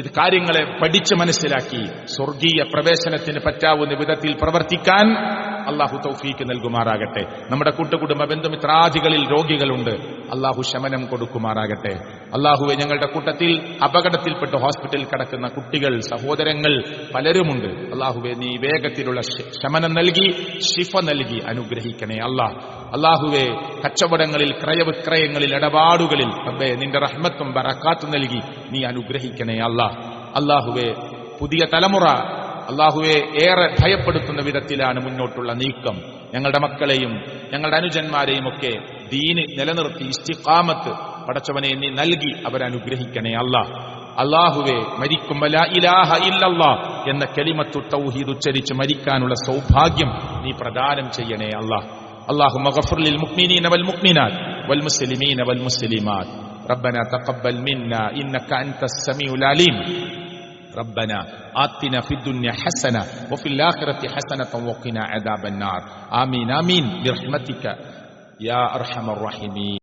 ഇത് കാര്യങ്ങളെ പഠിച്ച് മനസ്സിലാക്കി സ്വർഗീയ പ്രവേശനത്തിന് പറ്റാവുന്ന വിധത്തിൽ പ്രവർത്തിക്കാൻ അള്ളാഹു തൗഫീക്ക് നൽകുമാറാകട്ടെ. നമ്മുടെ കൂട്ടുകുടുംബ ബന്ധുമിത്രാദികളിൽ രോഗികളുണ്ട്, അള്ളാഹു ശമനം കൊടുക്കുമാറാകട്ടെ. അള്ളാഹുവെ, ഞങ്ങളുടെ കൂട്ടത്തിൽ അപകടത്തിൽപ്പെട്ട് ഹോസ്പിറ്റലിൽ കിടക്കുന്ന കുട്ടികൾ, സഹോദരങ്ങൾ പലരുമുണ്ട്. അള്ളാഹുവെ, നീ വേഗത്തിലുള്ള ശമനം നൽകി ശിഫ നൽകി അനുഗ്രഹിക്കണേ അള്ളാഹുവെ, കച്ചവടങ്ങളിൽ, ക്രയവിക്രയങ്ങളിൽ, ഇടപാടുകളിൽ റബ്ബേ നിന്റെ റഹ്മത്തും ബറക്കാത്തും നൽകി നീ അനുഗ്രഹിക്കണേ അള്ളാഹുവെ, പുതിയ തലമുറ അള്ളാഹുവെ ഏറെ ഭയപ്പെടുത്തുന്ന വിധത്തിലാണ് മുന്നോട്ടുള്ള നീക്കം. ഞങ്ങളുടെ മക്കളെയും ഞങ്ങളുടെ അനുജന്മാരെയും ഒക്കെ ദീന് നിലനിർത്തി ഇസ്തിഖാമത്ത് പടച്ചവനെ നീ നൽകി അവരനുഗ്രഹിക്കണേ അള്ളാഹുവെ, മരിക്കുമ്പോ ലാ ഇലാഹ ഇല്ലല്ലാഹ് എന്ന കലിമത്തു തൗഹീദ് ഉച്ചരിച്ച് മരിക്കാനുള്ള സൗഭാഗ്യം നീ പ്രദാനം ചെയ്യണേ اللهم اغفر للمؤمنين والمؤمنات والمسلمين والمسلمات ربنا تقبل منا إنك أنت السميع العليم ربنا آتنا في الدنيا حسنة وفي الآخرة حسنة وقنا عذاب النار آمين آمين برحمتك يا أرحم الراحمين.